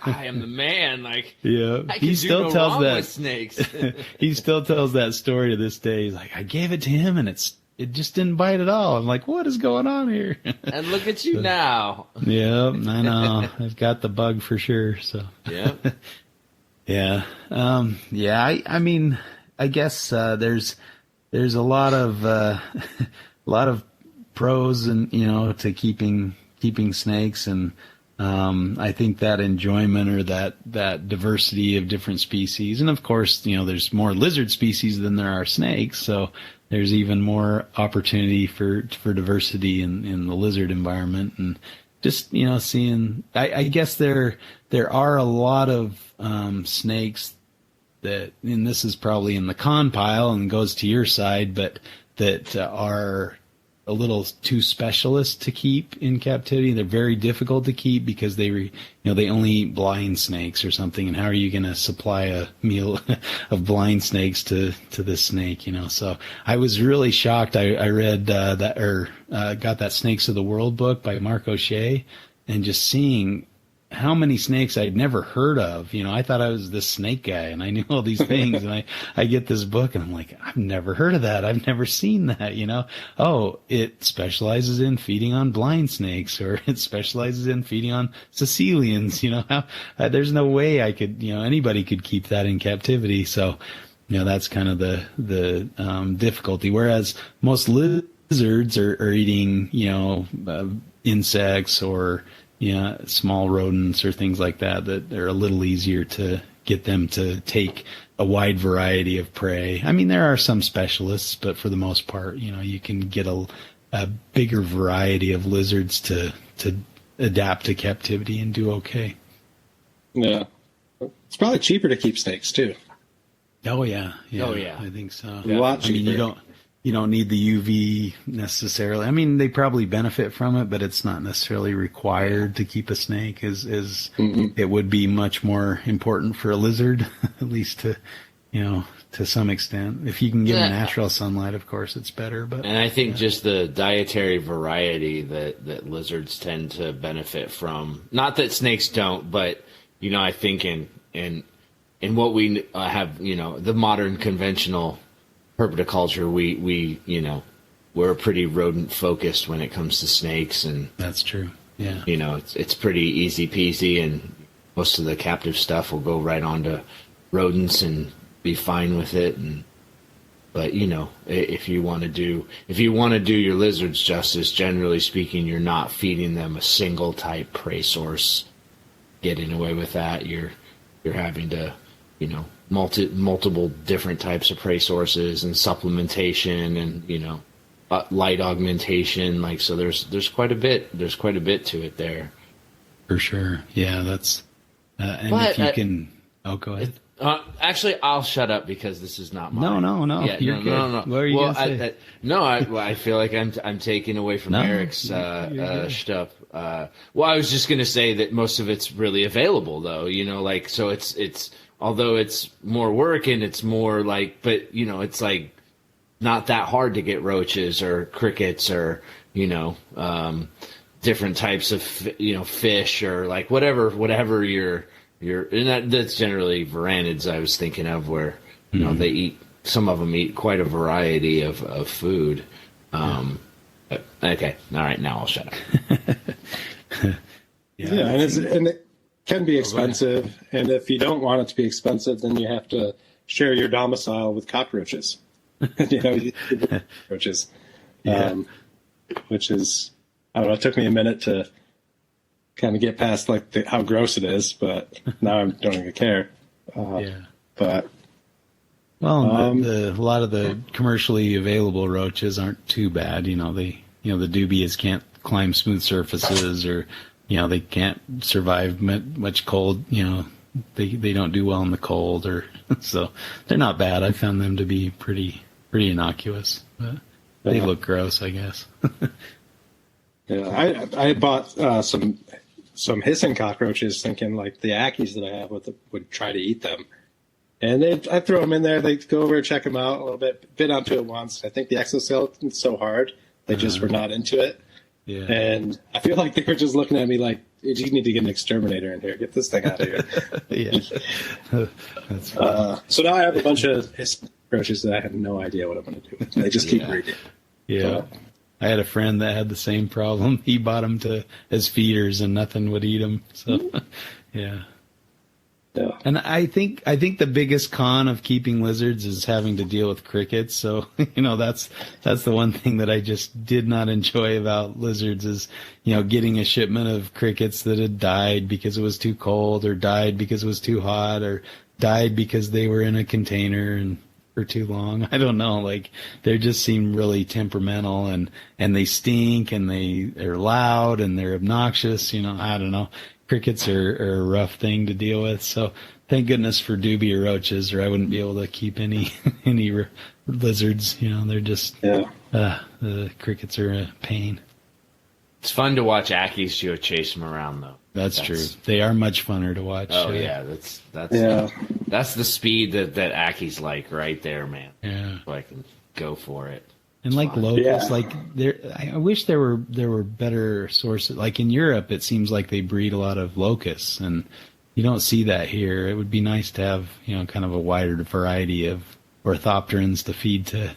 I am the man. Like, yeah. I can do no wrong with snakes. He still tells that story to this day. He's like, I gave it to him, and it just didn't bite at all. I'm like, what is going on here? And look at you now. Yeah, I know. I've got the bug for sure. So. Yeah. Yeah. I mean, I guess there's a lot of pros and, you know, to keeping snakes, and I think that enjoyment or that diversity of different species, and of course, you know, there's more lizard species than there are snakes, so there's even more opportunity for diversity in the lizard environment. And just, you know, seeing, I guess there are a lot of snakes that, and this is probably in the con pile and goes to your side, but that are a little too specialist to keep in captivity. They're very difficult to keep because they only eat blind snakes or something. And how are you going to supply a meal of blind snakes to this snake? You know, so I was really shocked. I read got that Snakes of the World book by Mark O'Shea, and just seeing how many snakes I'd never heard of. You know, I thought I was this snake guy and I knew all these things. And I get this book and I'm like, I've never heard of that. I've never seen that, you know. Oh, it specializes in feeding on blind snakes, or it specializes in feeding on Sicilians, you know. There's no way I could, you know, anybody could keep that in captivity. So, you know, that's kind of the difficulty. Whereas most lizards are eating, you know, insects or, you know, small rodents or things like that are a little easier to get them to take a wide variety of prey. I mean, there are some specialists, but for the most part, you know, you can get a bigger variety of lizards to adapt to captivity and do okay. Yeah. It's probably cheaper to keep snakes too. Oh yeah. Oh, yeah. I think so. A lot I mean, cheaper. you don't need the UV necessarily. I mean, they probably benefit from it, but it's not necessarily required to keep a snake. It would be much more important for a lizard, at least to some extent. If you can give them natural sunlight, of course, it's better. But And I think just the dietary variety that lizards tend to benefit from. Not that snakes don't, but I think in what we have, the modern conventional herpetoculture, we're pretty rodent focused when it comes to snakes, and that's true. Yeah. It's pretty easy peasy, and most of the captive stuff will go right onto rodents and be fine with it. But if you want to do your lizards justice, generally speaking, you're not feeding them a single type prey source. Getting away with that, you're having to multiple different types of prey sources and supplementation and light augmentation. Like, so there's quite a bit to it there. For sure. Yeah, that's and But, if you can go ahead. Actually, I'll shut up because this is not mine. No. Yeah, You're good. no. What are you gonna say? I feel like I'm taking away from Eric's stuff. I was just gonna say that most of it's really available, though. So it's although it's more work and it's more like, but it's like not that hard to get roaches or crickets or different types of fish or like whatever you're and that's generally varanids I was thinking of, where they eat, some of them eat quite a variety of food. Okay, all right, now I'll shut up. And it can be expensive, and if you don't want it to be expensive, then you have to share your domicile with cockroaches. Cockroaches, which is, I don't know. It took me a minute to kind of get past how gross it is, but now I don't even care. But a lot of the commercially available roaches aren't too bad. The dubias can't climb smooth surfaces, or they can't survive much cold. They don't do well in the cold, or so they're not bad. I found them to be pretty innocuous, but they look gross, I guess. Yeah, I bought some hissing cockroaches, thinking like the Ackies that I have would try to eat them. And I throw them in there. They go over and check them out a little bit. Bit onto it once. I think the exoskeletons so hard they just were not into it. Yeah. And I feel like they were just looking at me like, you need to get an exterminator in here. Get this thing out of here. Yeah. That's funny. So now I have a bunch of hissing cockroaches that I have no idea what I'm going to do with. They just keep breeding. Yeah. So, I had a friend that had the same problem. He bought them as feeders, and nothing would eat them. So, yeah. And I think the biggest con of keeping lizards is having to deal with crickets. So, that's the one thing that I just did not enjoy about lizards is, getting a shipment of crickets that had died because it was too cold, or died because it was too hot, or died because they were in a container and for too long. I don't know. Like, they just seem really temperamental, and they stink, and they're loud, and they're obnoxious. I don't know. Crickets are a rough thing to deal with. So thank goodness for dubia roaches, or I wouldn't be able to keep any lizards. They're just, the crickets are a pain. It's fun to watch Ackies chase them around, though. That's true. They are much funner to watch. Oh yeah, that's the speed that Ackies like right there, man. Yeah, so I can go for it. And like locusts, I wish there were better sources. Like in Europe, it seems like they breed a lot of locusts, and you don't see that here. It would be nice to have kind of a wider variety of orthopterans to feed to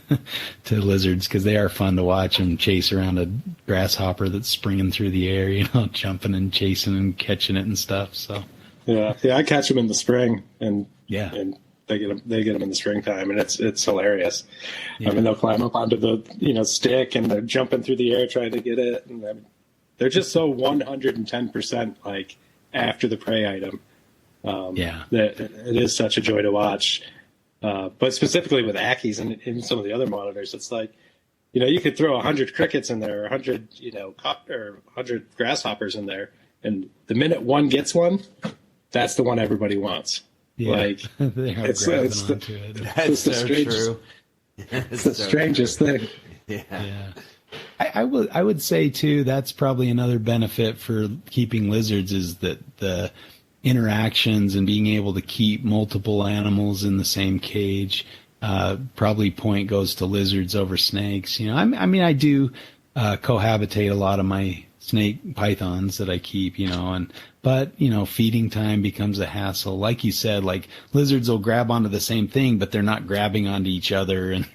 lizards, because they are fun to watch them chase around a grasshopper that's springing through the air, jumping and chasing and catching it and stuff. So yeah, I catch them in the spring, and and they get them in the springtime, and it's hilarious. Yeah. I mean, they'll climb up onto the stick, and they're jumping through the air trying to get it, and they're just so 110% like after the prey item. That it is such a joy to watch. But specifically with Ackies and some of the other monitors, it's like you could throw 100 crickets in there, or 100, or 100 grasshoppers in there, and the minute one gets one, that's the one everybody wants. Yeah. Like it's the, That's the so strangest, true. it's the strangest thing. Yeah. I would say too, that's probably another benefit for keeping lizards is that the interactions and being able to keep multiple animals in the same cage. Probably point goes to lizards over snakes. I mean, I do cohabitate a lot of my snake pythons that I keep, but feeding time becomes a hassle. Like you said, like lizards will grab onto the same thing, but they're not grabbing onto each other and,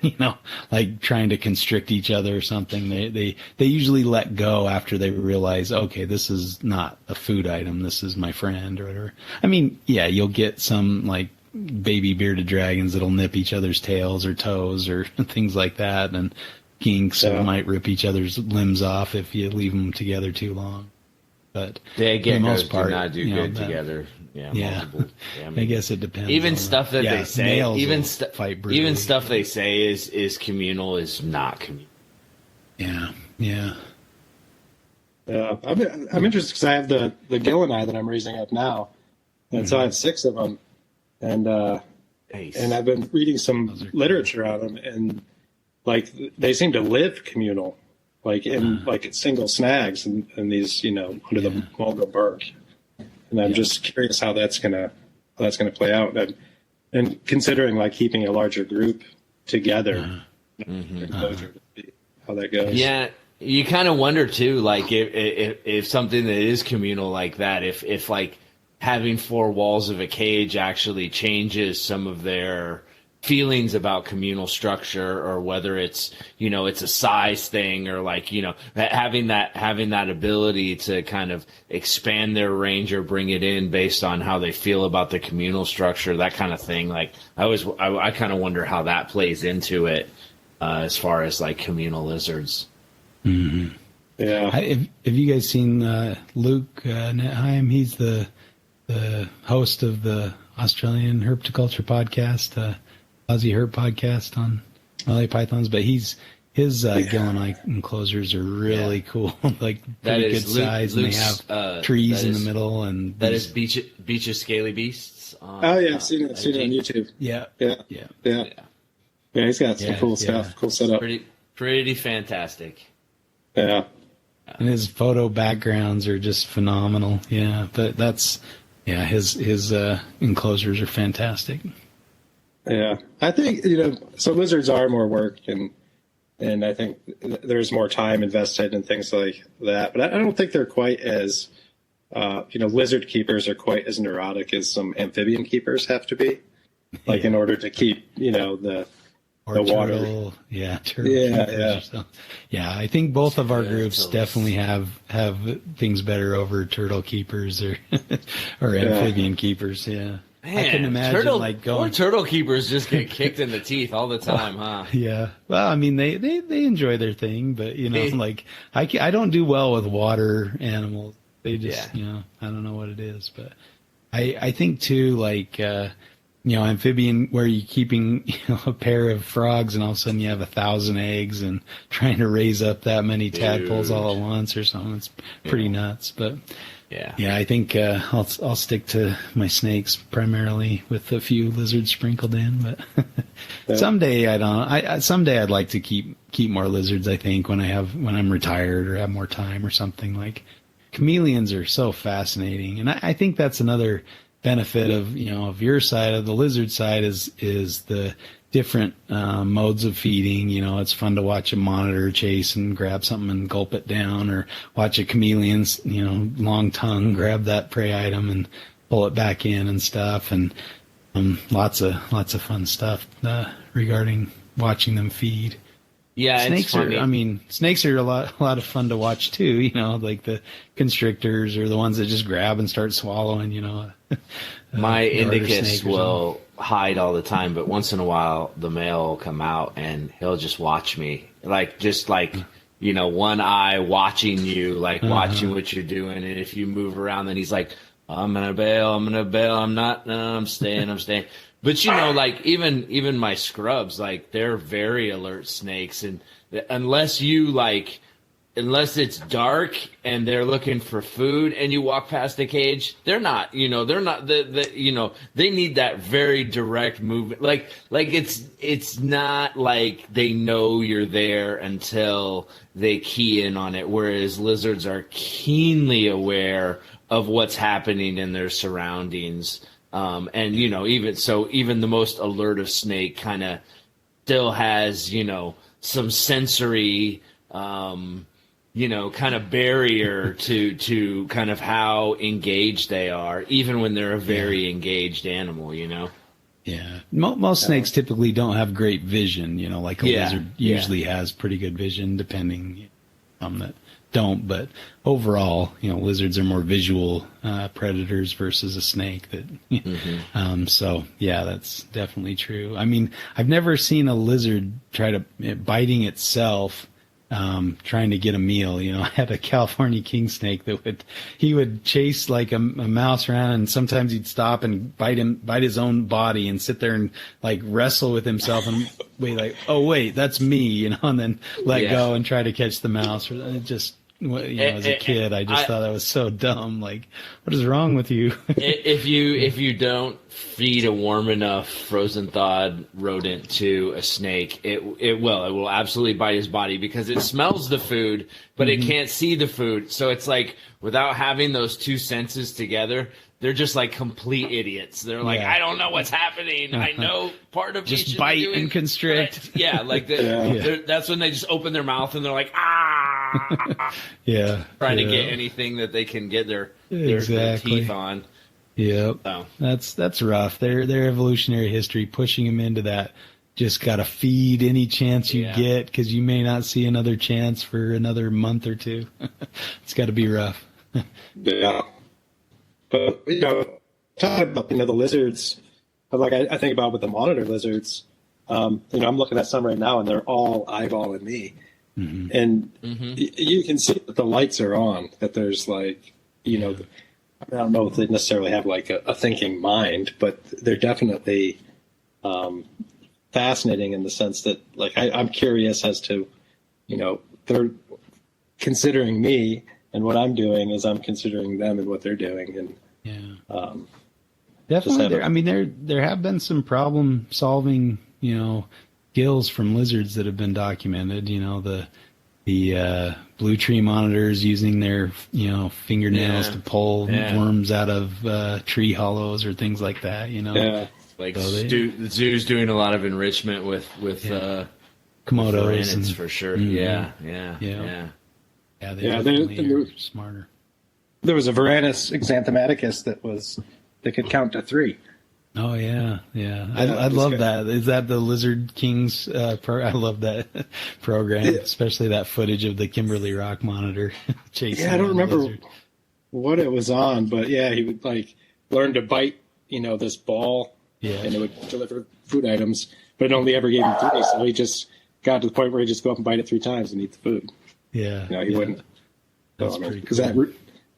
like trying to constrict each other or something. They usually let go after they realize, okay, this is not a food item. This is my friend or whatever. I mean, yeah, you'll get some like baby bearded dragons that'll nip each other's tails or toes or things like that. And kinks might rip each other's limbs off if you leave them together too long. But they for the most part, do not do good together. Yeah. I mean, I guess it depends. Even stuff that they say, even stuff they say is communal is not communal. Yeah. Yeah, I'm interested because I have the Gilleneye that I'm raising up now, and so I have 6 of them, and I've been reading some literature on them, and like they seem to live communal, like in single snags and these under the mulga bark, and I'm just curious how that's gonna play out, and considering like keeping a larger group together, how that goes. Yeah. You kind of wonder too, like if something that is communal like that, if like having 4 walls of a cage actually changes some of their feelings about communal structure, or whether it's it's a size thing, or like having that ability to kind of expand their range or bring it in based on how they feel about the communal structure, that kind of thing. Like I kind of wonder how that plays into it as far as like communal lizards. Mm-hmm. Yeah. Have you guys seen Luke Netheim? He's the host of the Australian Herpetoculture podcast, Aussie Herp podcast on LA pythons. But his Gilleneye enclosures are really cool, like pretty good size, and they have trees in the middle. And that is Beach of Scaly Beasts. Oh yeah, I've seen it on YouTube. Yeah. He's got some cool stuff, cool setup. Pretty fantastic. Yeah. And his photo backgrounds are just phenomenal. Yeah, but his enclosures are fantastic. Yeah, I think so. Lizards are more work, and I think there's more time invested in things like that. But I don't think they're quite as lizard keepers are quite as neurotic as some amphibian keepers have to be, like in order to keep the water. Turtle. Yeah, I think both of our groups definitely have things better over turtle keepers or amphibian keepers. Yeah. Man, I can imagine turtle keepers just get kicked in the teeth all the time, huh? Yeah. Well, I mean, they enjoy their thing, but like I don't do well with water animals. They just I don't know what it is, but I think too, like amphibian, where you're keeping a pair of frogs and all of a sudden you have 1,000 eggs and trying to raise up that many tadpoles all at once or something. It's pretty nuts, but. Yeah, I think I'll stick to my snakes primarily with a few lizards sprinkled in. But someday someday I'd like to keep more lizards. I think when I'm retired or have more time or something. Like chameleons are so fascinating, and I think that's another benefit of your side, of the lizard side, is the different modes of feeding. It's fun to watch a monitor chase and grab something and gulp it down, or watch a chameleon's long tongue grab that prey item and pull it back in and stuff. And lots of fun stuff regarding watching them feed. Yeah, snakes are a lot of fun to watch too. Like the constrictors or the ones that just grab and start swallowing. My indicus will hide all the time, but once in a while the male will come out and he'll just watch me, one eye watching you, like watching what you're doing. And if you move around, then he's like, I'm gonna bail, I'm staying. But like even my scrubs, like they're very alert snakes, and unless it's dark and they're looking for food and you walk past the cage, they're not they need that very direct movement. Like it's not like they know you're there until they key in on it. Whereas lizards are keenly aware of what's happening in their surroundings. And even the most alert of snake kind of still has, some sensory, kind of barrier to kind of how engaged they are, even when they're a very engaged animal, Yeah. Most snakes typically don't have great vision, like a lizard usually has pretty good vision, depending on that don't. But overall, lizards are more visual predators versus a snake. So yeah, that's definitely true. I mean, I've never seen a lizard try to biting itself, trying to get a meal. I had a California king snake that he would chase like a mouse around, and sometimes he'd stop and bite his own body and sit there and like wrestle with himself and wait, like, oh wait, that's me, and then let go and try to catch the mouse. It just, as a kid, I just thought that was so dumb. Like, what is wrong with you? if you don't feed a warm enough frozen thawed rodent to a snake, it will absolutely bite his body because it smells the food, but it can't see the food. So it's like, without having those two senses together, they're just like complete idiots. They're like, I don't know what's happening. I know part of me just bite and constrict. That's when they just open their mouth and they're like, trying to get anything that they can get their teeth on. Yep. So. That's rough. Their evolutionary history pushing them into that. Just got to feed any chance you get, because you may not see another chance for another month or two. It's got to be rough. Yeah. But, talking about, the lizards, like I think about with the monitor lizards, I'm looking at some right now and they're all eyeballing me. Mm-hmm. And you can see that the lights are on, that there's like, I don't know if they necessarily have like a thinking mind, but they're definitely fascinating in the sense that, like, I'm curious as to, they're considering me, and what I'm doing is I'm considering them and what they're doing. And definitely, there have been some problem solving, skills from lizards that have been documented. The blue tree monitors using their fingernails to pull worms out of tree hollows or things like that. Like the zoo's doing a lot of enrichment with Komodos and for sure. Mm-hmm. Yeah, they definitely are smarter. There was a Varanus xanthematicus that could count to 3. Oh yeah. I love that. Is that the Lizard Kings? I love that program, especially that footage of the Kimberly Rock monitor chasing. Yeah, I don't remember what it was on, but he would like learn to bite, this ball, and it would deliver food items, but it only ever gave him 3, so he just got to the point where he just go up and bite it 3 times and eat the food. Yeah, he wouldn't. That's pretty cool. Is that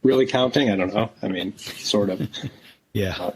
really counting? I don't know. I mean, sort of. Yeah.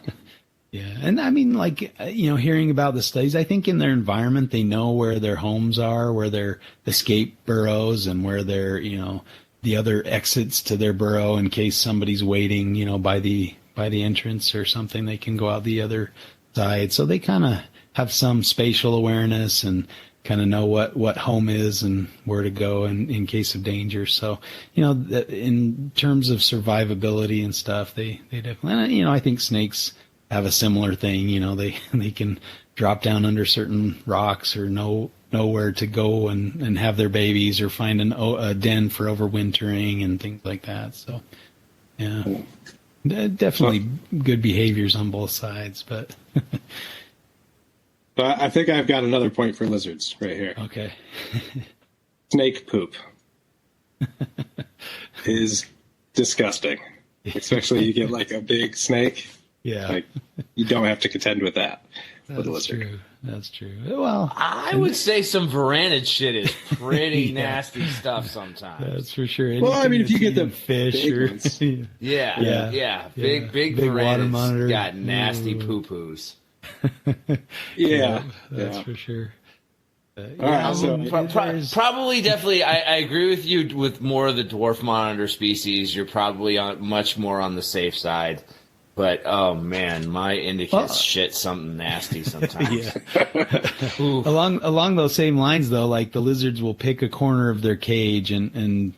And I mean, like, hearing about the studies, I think in their environment, they know where their homes are, where their escape burrows, and where their, the other exits to their burrow in case somebody's waiting, by the entrance or something. They can go out the other side. So they kind of have some spatial awareness and kind of know what home is and where to go in case of danger. So, in terms of survivability and stuff, they definitely, I think snakes have a similar thing. They can drop down under certain rocks or know where to go and have their babies, or find a den for overwintering and things like that. So, yeah, definitely good behaviors on both sides, but. I think I've got another point for lizards right here. Okay. Snake poop is disgusting, especially you get like a big snake. Yeah. Like, you don't have to contend with that. That's true. That's true. Well, I would say some Varanid shit is pretty nasty stuff sometimes. That's for sure. Well, I mean, if you get the fish big or ones. Big water Varanids monitor got nasty poo-poos. That's for sure. right, so probably, definitely, I agree with you with more of the dwarf monitor species. You're probably much more on the safe side. But, oh, man, my indicas shit something nasty sometimes. Along those same lines, though, like the lizards will pick a corner of their cage and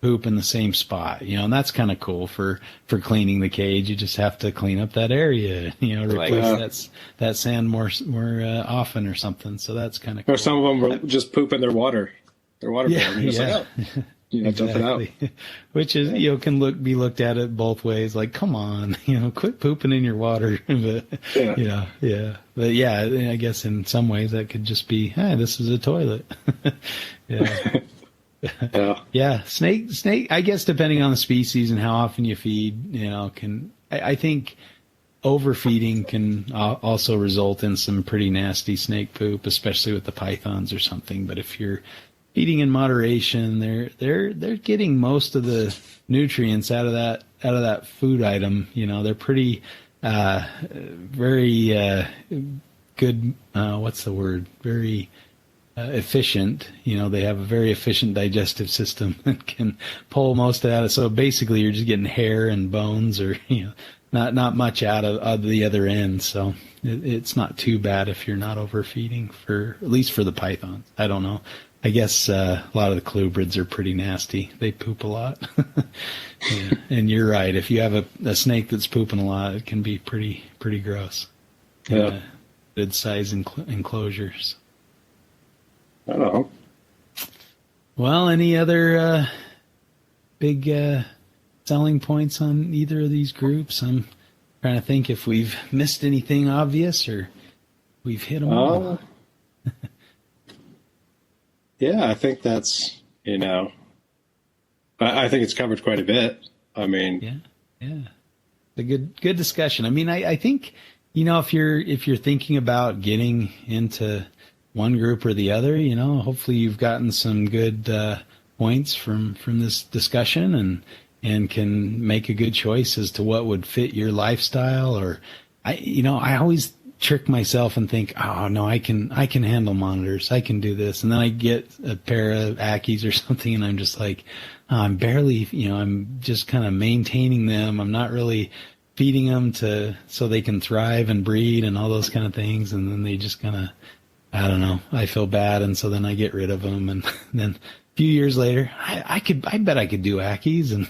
poop in the same spot, and that's kind of cool for cleaning the cage. You just have to clean up that area, replace that sand more often or something. So that's kind of cool. Or some of them will just poop in their water. Their water bowl. And you're just like, oh. Dump it out. Which is, can be looked at it both ways. Like, come on, quit pooping in your water. But, But yeah, I guess in some ways that could just be, hey, this is a toilet. Yeah. Snake, I guess depending on the species and how often you feed, I think overfeeding can also result in some pretty nasty snake poop, especially with the pythons or something. But if you're eating in moderation, they're getting most of the nutrients out of that food item. They're pretty very good. What's the word? Very efficient. They have a very efficient digestive system that can pull most of that. So basically, you're just getting hair and bones, or not much out of the other end. So it's not too bad if you're not overfeeding, at least for the pythons. I don't know. I guess a lot of the colubrids are pretty nasty. They poop a lot. Yeah. And you're right. If you have a snake that's pooping a lot, it can be pretty gross. Yeah. Good size enclosures. I don't know. Well, any other big selling points on either of these groups? I'm trying to think if we've missed anything obvious or we've hit them all. Yeah, I think that's, I think it's covered quite a bit. I mean, yeah, a good discussion. I mean, I think, if you're thinking about getting into one group or the other, hopefully you've gotten some good points from this discussion and can make a good choice as to what would fit your lifestyle. Or I always trick myself and think, oh no, I can handle monitors. I can do this. And then I get a pair of Ackies or something and I'm just like, I'm barely, I'm just kind of maintaining them. I'm not really feeding them so they can thrive and breed and all those kind of things. And then they just kind of, I don't know, I feel bad. And so then I get rid of them. And then a few years later, I bet I could do Ackies. And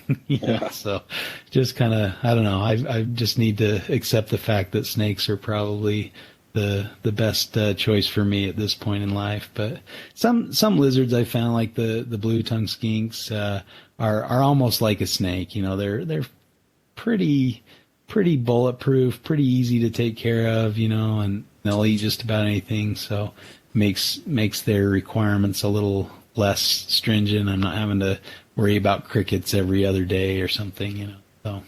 so just kind of, I don't know. I just need to accept the fact that snakes are probably the best choice for me at this point in life. But some lizards I found, like the blue tongue skinks, are almost like a snake. They're pretty bulletproof, pretty easy to take care of, and they'll eat just about anything. So makes their requirements a little less stringent. I'm not having to worry about crickets every other day or something, So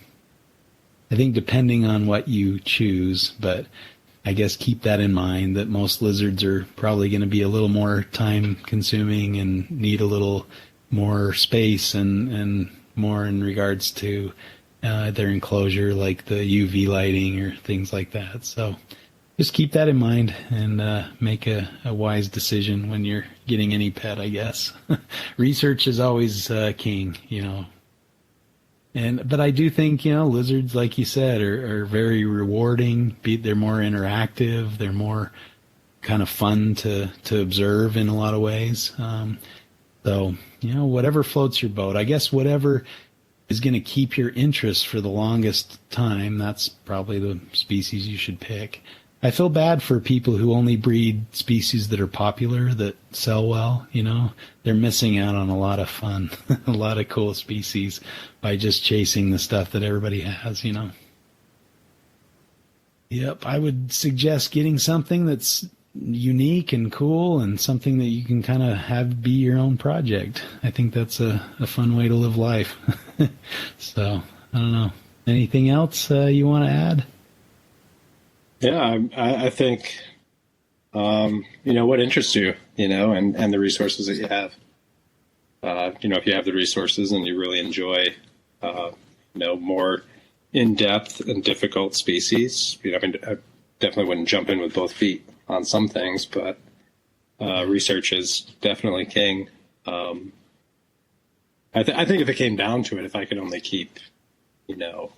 I think depending on what you choose, but I guess keep that in mind that most lizards are probably going to be a little more time consuming and need a little more space and more in regards to their enclosure, like the UV lighting or things like that. So just keep that in mind and make a wise decision when you're getting any pet, I guess. Research is always king, But I do think, lizards, like you said, are very rewarding. They're more interactive. They're more kind of fun to observe in a lot of ways. So, whatever floats your boat. I guess whatever is going to keep your interest for the longest time, that's probably the species you should pick. I feel bad for people who only breed species that are popular, that sell well, They're missing out on a lot of fun, a lot of cool species by just chasing the stuff that everybody has, Yep, I would suggest getting something that's unique and cool and something that you can kind of have be your own project. I think that's a fun way to live life. So, I don't know. Anything else you want to add? Yeah, I think, what interests you, and the resources that you have. If you have the resources and you really enjoy, more in-depth and difficult species, I definitely wouldn't jump in with both feet on some things, but research is definitely king. I think if it came down to it, if I could only keep, well,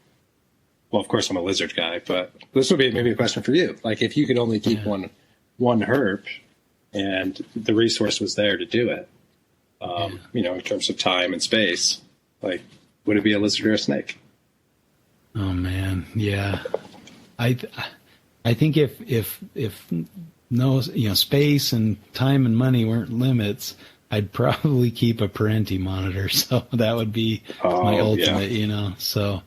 of course I'm a lizard guy, but this would be maybe a question for you. Like, if you could only keep one herp, and the resource was there to do it, in terms of time and space, like, would it be a lizard or a snake? Oh man, yeah. I think if no, space and time and money weren't limits, I'd probably keep a Parenti monitor. So that would be my ultimate, So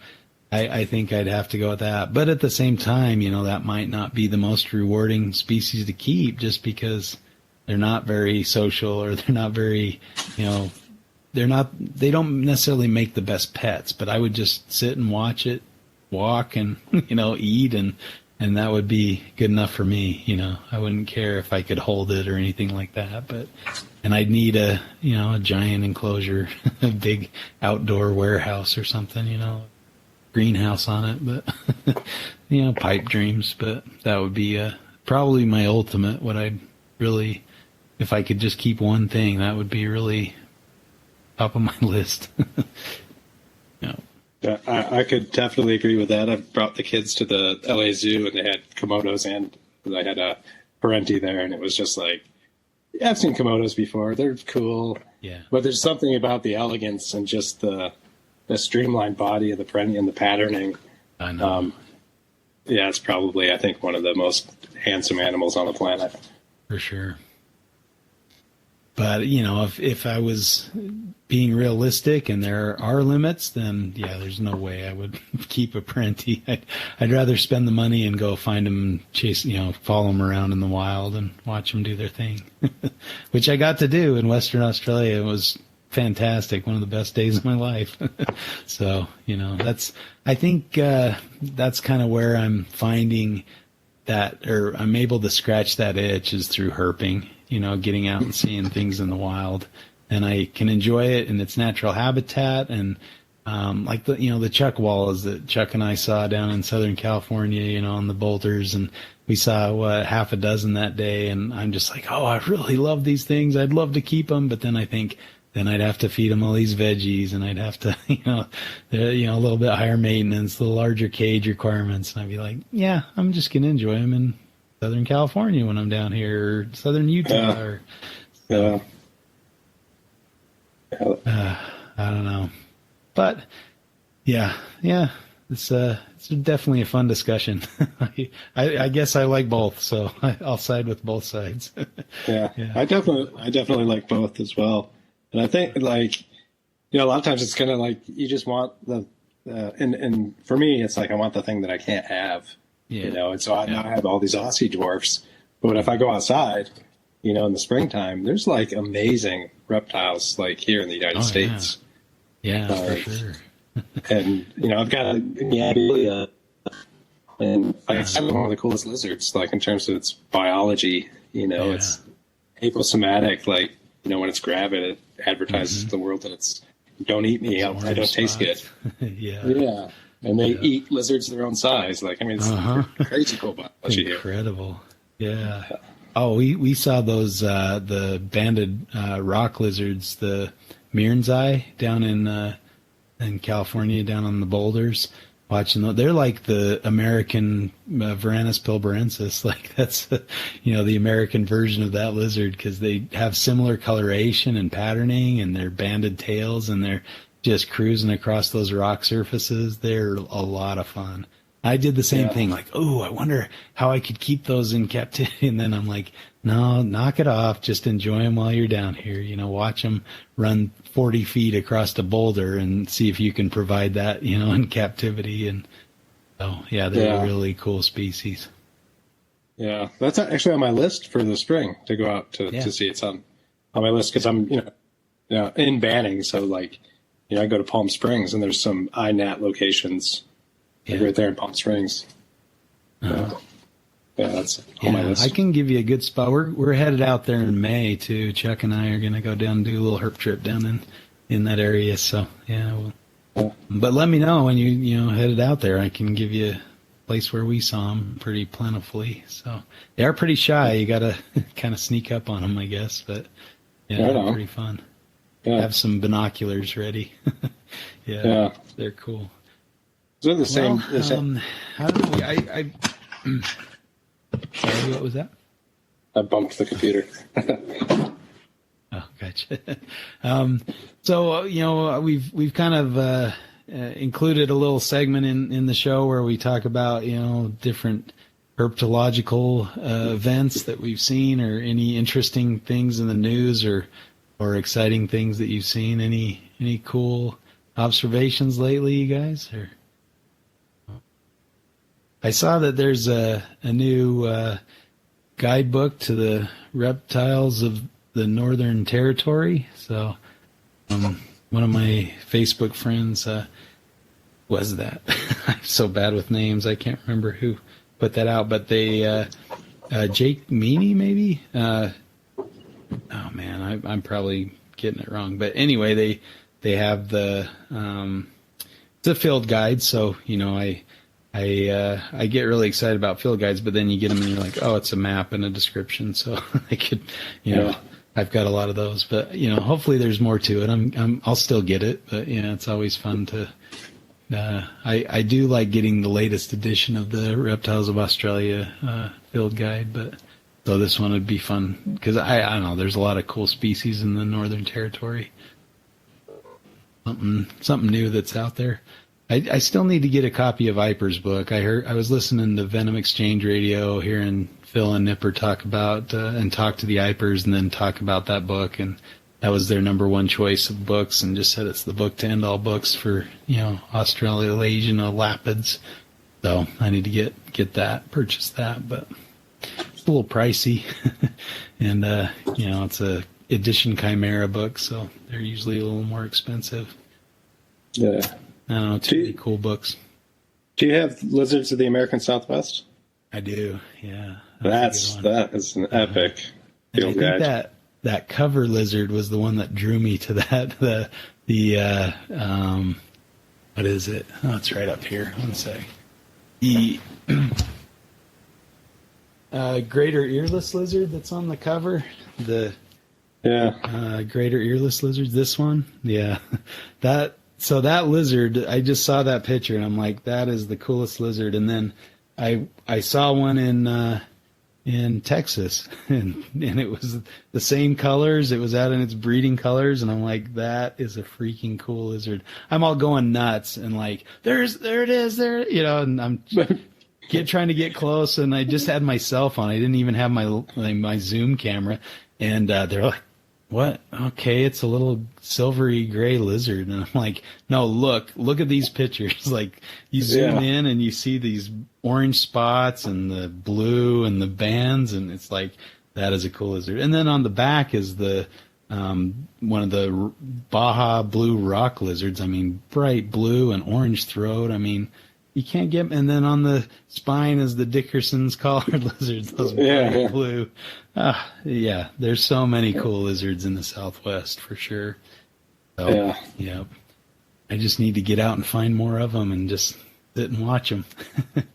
I think I'd have to go with that. But at the same time, that might not be the most rewarding species to keep, just because they're not very social, or they're not very, they don't necessarily make the best pets. But I would just sit and watch it walk and, eat, and that would be good enough for me. I wouldn't care if I could hold it or anything like that, and I'd need a giant enclosure, a big outdoor warehouse or something, greenhouse on it, but, pipe dreams, but that would be, probably my ultimate, what I'd really, if I could just keep one thing, that would be really top of my list. Yeah, I could definitely agree with that. I brought the kids to the LA Zoo, and they had Komodos, and I had a Parenti there, and it was just like, yeah, I've seen Komodos before. They're cool. Yeah. But there's something about the elegance and just the streamlined body of the Parenti and the patterning. I know. Yeah, it's probably, I think, one of the most handsome animals on the planet. For sure. But, if I was being realistic and there are limits, then, yeah, there's no way I would keep a Parenti. I'd rather spend the money and go find them, chase, follow them around in the wild and watch them do their thing, which I got to do in Western Australia. It was fantastic. One of the best days of my life. So, I think that's kind of where I'm finding that, or I'm able to scratch that itch, is through herping. Getting out and seeing things in the wild, and I can enjoy it in its natural habitat. And, like the chuck walls that Chuck and I saw down in Southern California, on the boulders, and we saw half a dozen that day. And I'm just like, oh, I really love these things. I'd love to keep them. But then I think, then I'd have to feed them all these veggies, and I'd have to, a little bit higher maintenance, the larger cage requirements. And I'd be like, yeah, I'm just going to enjoy them in Southern California when I'm down here, or Southern Utah. I don't know, but yeah, it's definitely a fun discussion. I guess I like both, so I'll side with both sides. Yeah. I definitely like both as well. And I think, like, a lot of times it's kind of like you just want and for me, it's like I want the thing that I can't have. Yeah. And so I now have all these Aussie dwarfs. But if I go outside, in the springtime, there's like amazing reptiles like here in the United States. Yeah, for sure. And, I've got a Gabilia, and it's one of the coolest lizards, like in terms of its biology. It's aposomatic, like, when it's gravid, it advertises to the world that it's, don't eat me, I don't taste good. Yeah. And they eat lizards their own size. Like, I mean, it's crazy cool biology here. Incredible. Yeah. Oh, we saw those, the banded rock lizards, the Mirnzai down in California, down on the boulders. Watching them. They're like the American Varanus pilbarensis. Like, that's, the American version of that lizard, because they have similar coloration and patterning, and their banded tails, and they're just cruising across those rock surfaces. They're a lot of fun. I did the same thing, like, oh, I wonder how I could keep those in captivity. And then I'm like, no, knock it off. Just enjoy them while you're down here. Watch them run 40 feet across a boulder and see if you can provide that, in captivity. And so, they're a really cool species. Yeah, that's actually on my list for the spring to go out to see. It's on my list because I'm, in Banning. So, like, I go to Palm Springs, and there's some INAT locations right there in Palm Springs. That's on my list. I can give you a good spot. We're headed out there in May too. Chuck and I are going to go down and do a little herp trip down in that area. So but let me know when you headed out there. I can give you place where we saw them pretty plentifully. So they are pretty shy. You got to kind of sneak up on them, I guess. But yeah, they're pretty fun. Yeah. Have some binoculars ready. Yeah, they're cool. So the same. I don't know. Sorry, what was that? I bumped the computer. Oh, gotcha. So we've kind of included a little segment in the show where we talk about different herpetological events that we've seen, or any interesting things in the news, or exciting things that you've seen. Any cool observations lately, you guys? Or I saw that there's a new guidebook to the reptiles of the Northern Territory. So one of my Facebook friends was that. I'm so bad with names, I can't remember who put that out, but they Jake Meany, maybe? Oh man, I'm probably getting it wrong. But anyway, they have the it's a field guide, so I get really excited about field guides, but then you get them and you're like, oh, it's a map and a description, so I could, I've got a lot of those, but hopefully there's more to it. I'll still get it, but it's always fun to. I do like getting the latest edition of the Reptiles of Australia field guide, but so this one would be fun because I don't know. There's a lot of cool species in the Northern Territory. Something new that's out there. I still need to get a copy of Viper's book. I was listening to Venom Exchange Radio, hearing Phil and Nipper talk about and talk to the Ipers, and then talk about that book, and that was their number one choice of books, and just said it's the book to end all books for Australasian lapids. So I need to get that, purchase that, but it's a little pricey, and it's a edition Chimera book, so they're usually a little more expensive. Yeah. I don't know, too many cool books. Do you have Lizards of the American Southwest? I do, yeah. That is an epic field guide. I think that cover lizard was the one that drew me to that. What is it? Oh, it's right up here. One sec. The greater earless lizard that's on the cover. Greater earless lizards. This one, yeah. So that lizard, I just saw that picture and I'm like, that is the coolest lizard. And then I saw one in Texas and it was the same colors. It was out in its breeding colors, and I'm like, that is a freaking cool lizard. I'm all going nuts and like, there it is, and I'm trying to get close, and I just had my cell phone. I didn't even have my Zoom camera, and they're like, what? Okay, it's a little silvery gray lizard. And I'm like, no, look at these pictures. Like, you zoom in and you see these orange spots and the blue and the bands, and it's like, that is a cool lizard. And then on the back is the one of the Baja blue rock lizards. I mean, bright blue and orange throat. I mean, you can't get. And then on the spine is the Dickerson's collared lizards. Those bright blue. Yeah, there's so many cool lizards in the Southwest for sure. So, yeah. I just need to get out and find more of them and just sit and watch them.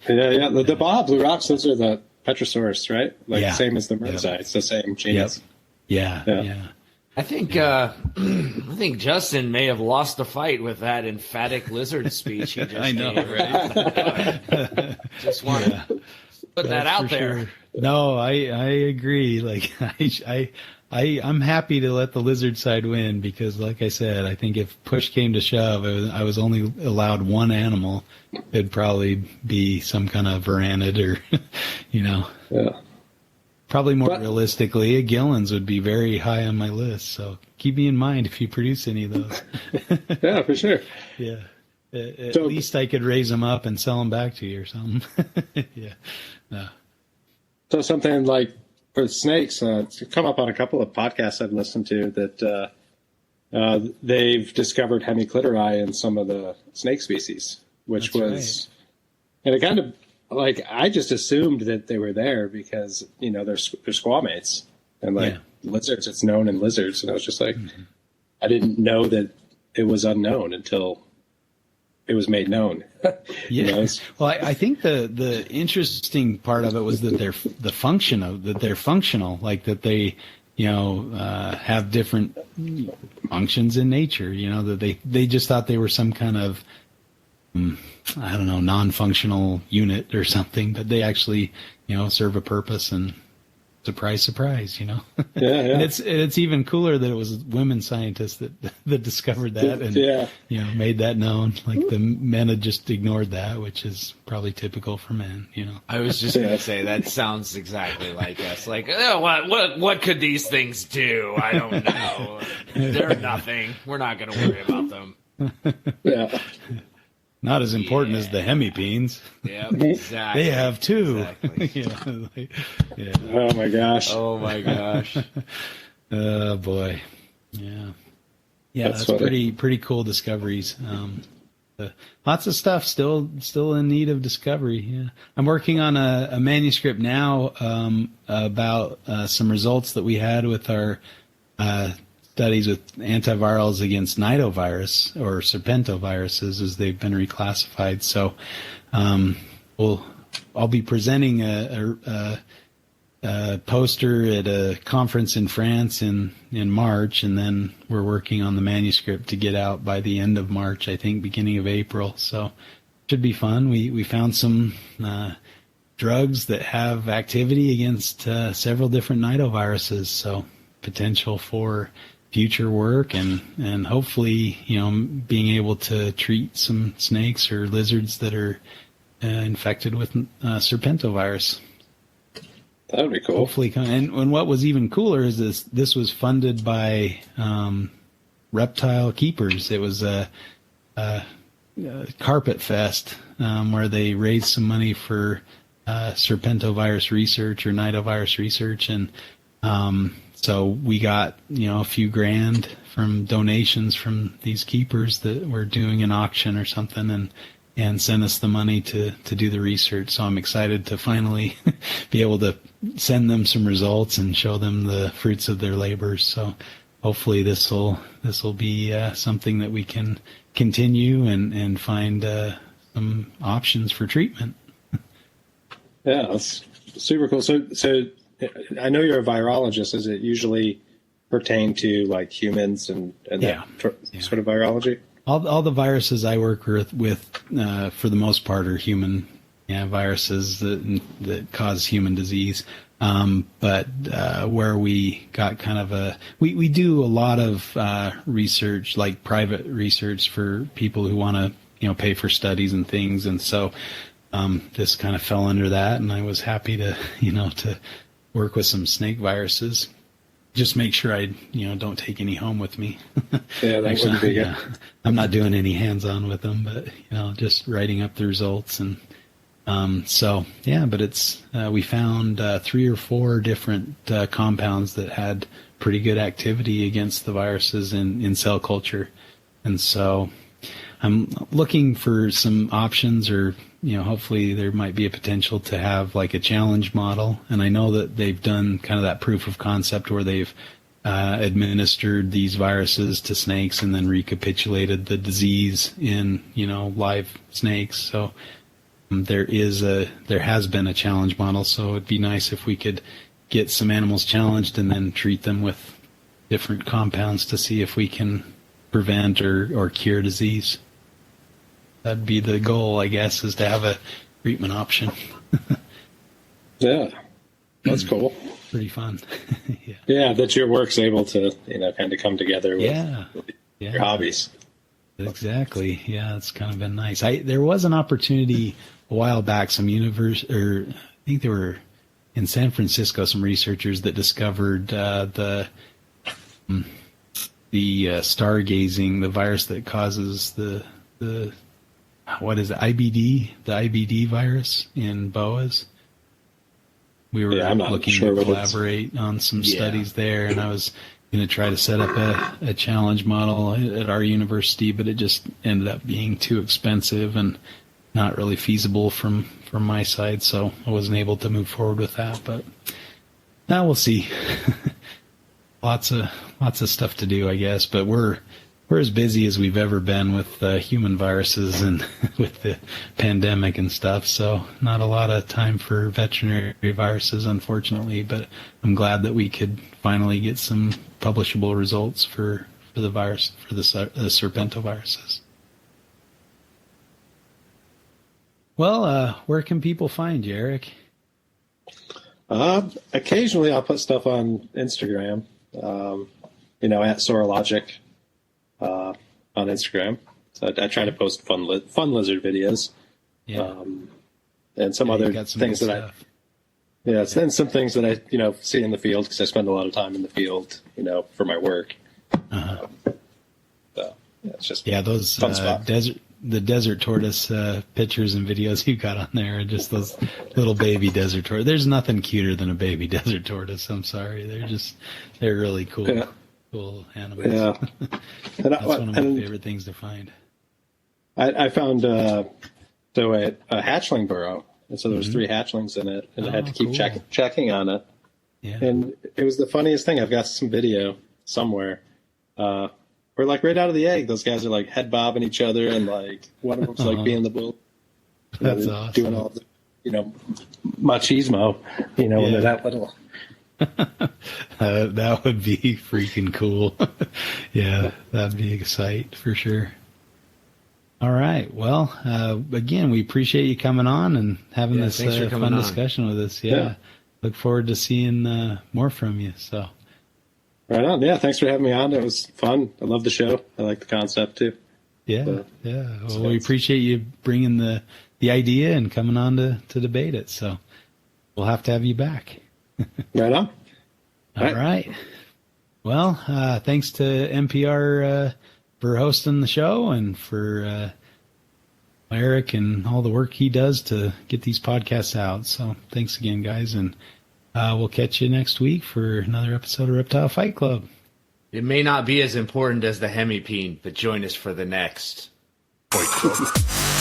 The Baja blue rocks, those are the Petrosaurus, right? Like same as the Merzai. It's the same genus. Yeah. I think Justin may have lost a fight with that emphatic lizard speech he just I know, gave. Right? Just want to put that out there. Sure. No, I agree. Like I'm happy to let the lizard side win because, like I said, I think if push came to shove, I was only allowed one animal. It'd probably be some kind of varanid or, Yeah. Probably more realistically, a Gillen's would be very high on my list. So keep me in mind if you produce any of those. Yeah, for sure. Yeah. At least I could raise them up and sell them back to you or something. Yeah. No. So something like for snakes, it's come up on a couple of podcasts I've listened to that they've discovered hemicliteri in some of the snake species, which was, and it kind of, like, I just assumed that they were there because, they're squaw mates. And, lizards, it's known in lizards. And I was just like, I didn't know that it was unknown until it was made known. Yeah. Well, I think the interesting part of it was that they're functional, like that they, have different functions in nature, that they just thought they were some kind of, I don't know, non-functional unit or something, but they actually, serve a purpose, and surprise, Yeah, And it's even cooler that it was women scientists that discovered that and made that known. Like the men had just ignored that, which is probably typical for men. I was just gonna say that sounds exactly like us. Like, oh, what could these things do? I don't know. They're nothing. We're not gonna worry about them. Yeah. Not as important as the hemipenes. Yeah, exactly. They have two. Exactly. Oh my gosh. Oh my gosh. Oh boy. Yeah. Yeah, that's pretty cool discoveries. Lots of stuff still in need of discovery. Yeah. I'm working on a manuscript now about some results that we had with our studies with antivirals against nidovirus or serpentoviruses as they've been reclassified. So I'll be presenting a poster at a conference in France in March, and then we're working on the manuscript to get out by the end of March, I think, beginning of April. So should be fun. We found some drugs that have activity against several different nidoviruses, so potential for future work and hopefully, being able to treat some snakes or lizards that are infected with serpentovirus. That would be cool. Hopefully, and what was even cooler is this was funded by Reptile Keepers. It was a carpet fest where they raised some money for serpentovirus research or nidovirus research, and so we got, a few grand from donations from these keepers that were doing an auction or something and sent us the money to do the research. So I'm excited to finally be able to send them some results and show them the fruits of their labors. So hopefully this will be something that we can continue and find some options for treatment. Yeah, that's super cool. So I know you're a virologist. Does it usually pertain to like humans and that sort of virology? All the viruses I work with for the most part are human viruses that cause human disease. But where we got kind of we do a lot of research, like private research for people who want to pay for studies and things, and so this kind of fell under that, and I was happy to to work with some snake viruses. Just make sure I, don't take any home with me. Yeah, that would be good. I'm not doing any hands-on with them, but just writing up the results and but it's we found 3 or 4 different compounds that had pretty good activity against the viruses in cell culture, and so I'm looking for some options, or hopefully there might be a potential to have like a challenge model. And I know that they've done kind of that proof of concept where they've administered these viruses to snakes and then recapitulated the disease in live snakes. So there has been a challenge model. So it'd be nice if we could get some animals challenged and then treat them with different compounds to see if we can prevent or cure disease. That'd be the goal, I guess, is to have a treatment option. Yeah, that's cool. Pretty fun. Yeah, that your work's able to, kind of come together with your hobbies. Exactly. Yeah, it's kind of been nice. There was an opportunity a while back. I think they were in San Francisco. Some researchers that discovered the stargazing, the virus that causes the what is it, IBD? The IBD virus in boas. We were looking to collaborate on some studies there, and I was going to try to set up a challenge model at our university, but it just ended up being too expensive and not really feasible from my side, so I wasn't able to move forward with that. But now we'll see. Lots of stuff to do, I guess. But we're we're as busy as we've ever been with human viruses and with the pandemic and stuff. So not a lot of time for veterinary viruses, unfortunately. But I'm glad that we could finally get some publishable results for the virus, for the serpentoviruses. Well, where can people find you, Eric? Occasionally I'll put stuff on Instagram, at Sorologic on Instagram. So I try to post fun lizard videos. Yeah. And some other things that and some things that I, see in the field because I spend a lot of time in the field, for my work. Uh-huh. So it's just those fun spot. desert tortoise pictures and videos you got on there are just those little baby desert tortoise. There's nothing cuter than a baby desert tortoise. I'm sorry, they're really cool, cool animals. Yeah, That's one of my favorite things to find. I found a hatchling burrow, and so there was 3 hatchlings in it, and I had to keep checking on it. Yeah, and it was the funniest thing. I've got some video somewhere. Where right out of the egg, those guys are head bobbing each other, and one of them's being the bull. That's awesome. Doing all the machismo, when they're that little. That would be freaking cool. Yeah, that'd be a sight for sure. All right. Well, again, we appreciate you coming on and having this fun discussion with us. Yeah. Look forward to seeing more from you. So. Right on. Yeah, thanks for having me on. It was fun. I love the show. I like the concept too. Yeah, yeah. Well, we appreciate you bringing the idea and coming on to debate it. So we'll have to have you back. Right on. All right. Well, thanks to NPR for hosting the show and for Eric and all the work he does to get these podcasts out. So thanks again, guys, and we'll catch you next week for another episode of Reptile Fight Club. It may not be as important as the hemipene, but join us for the next Fight Club.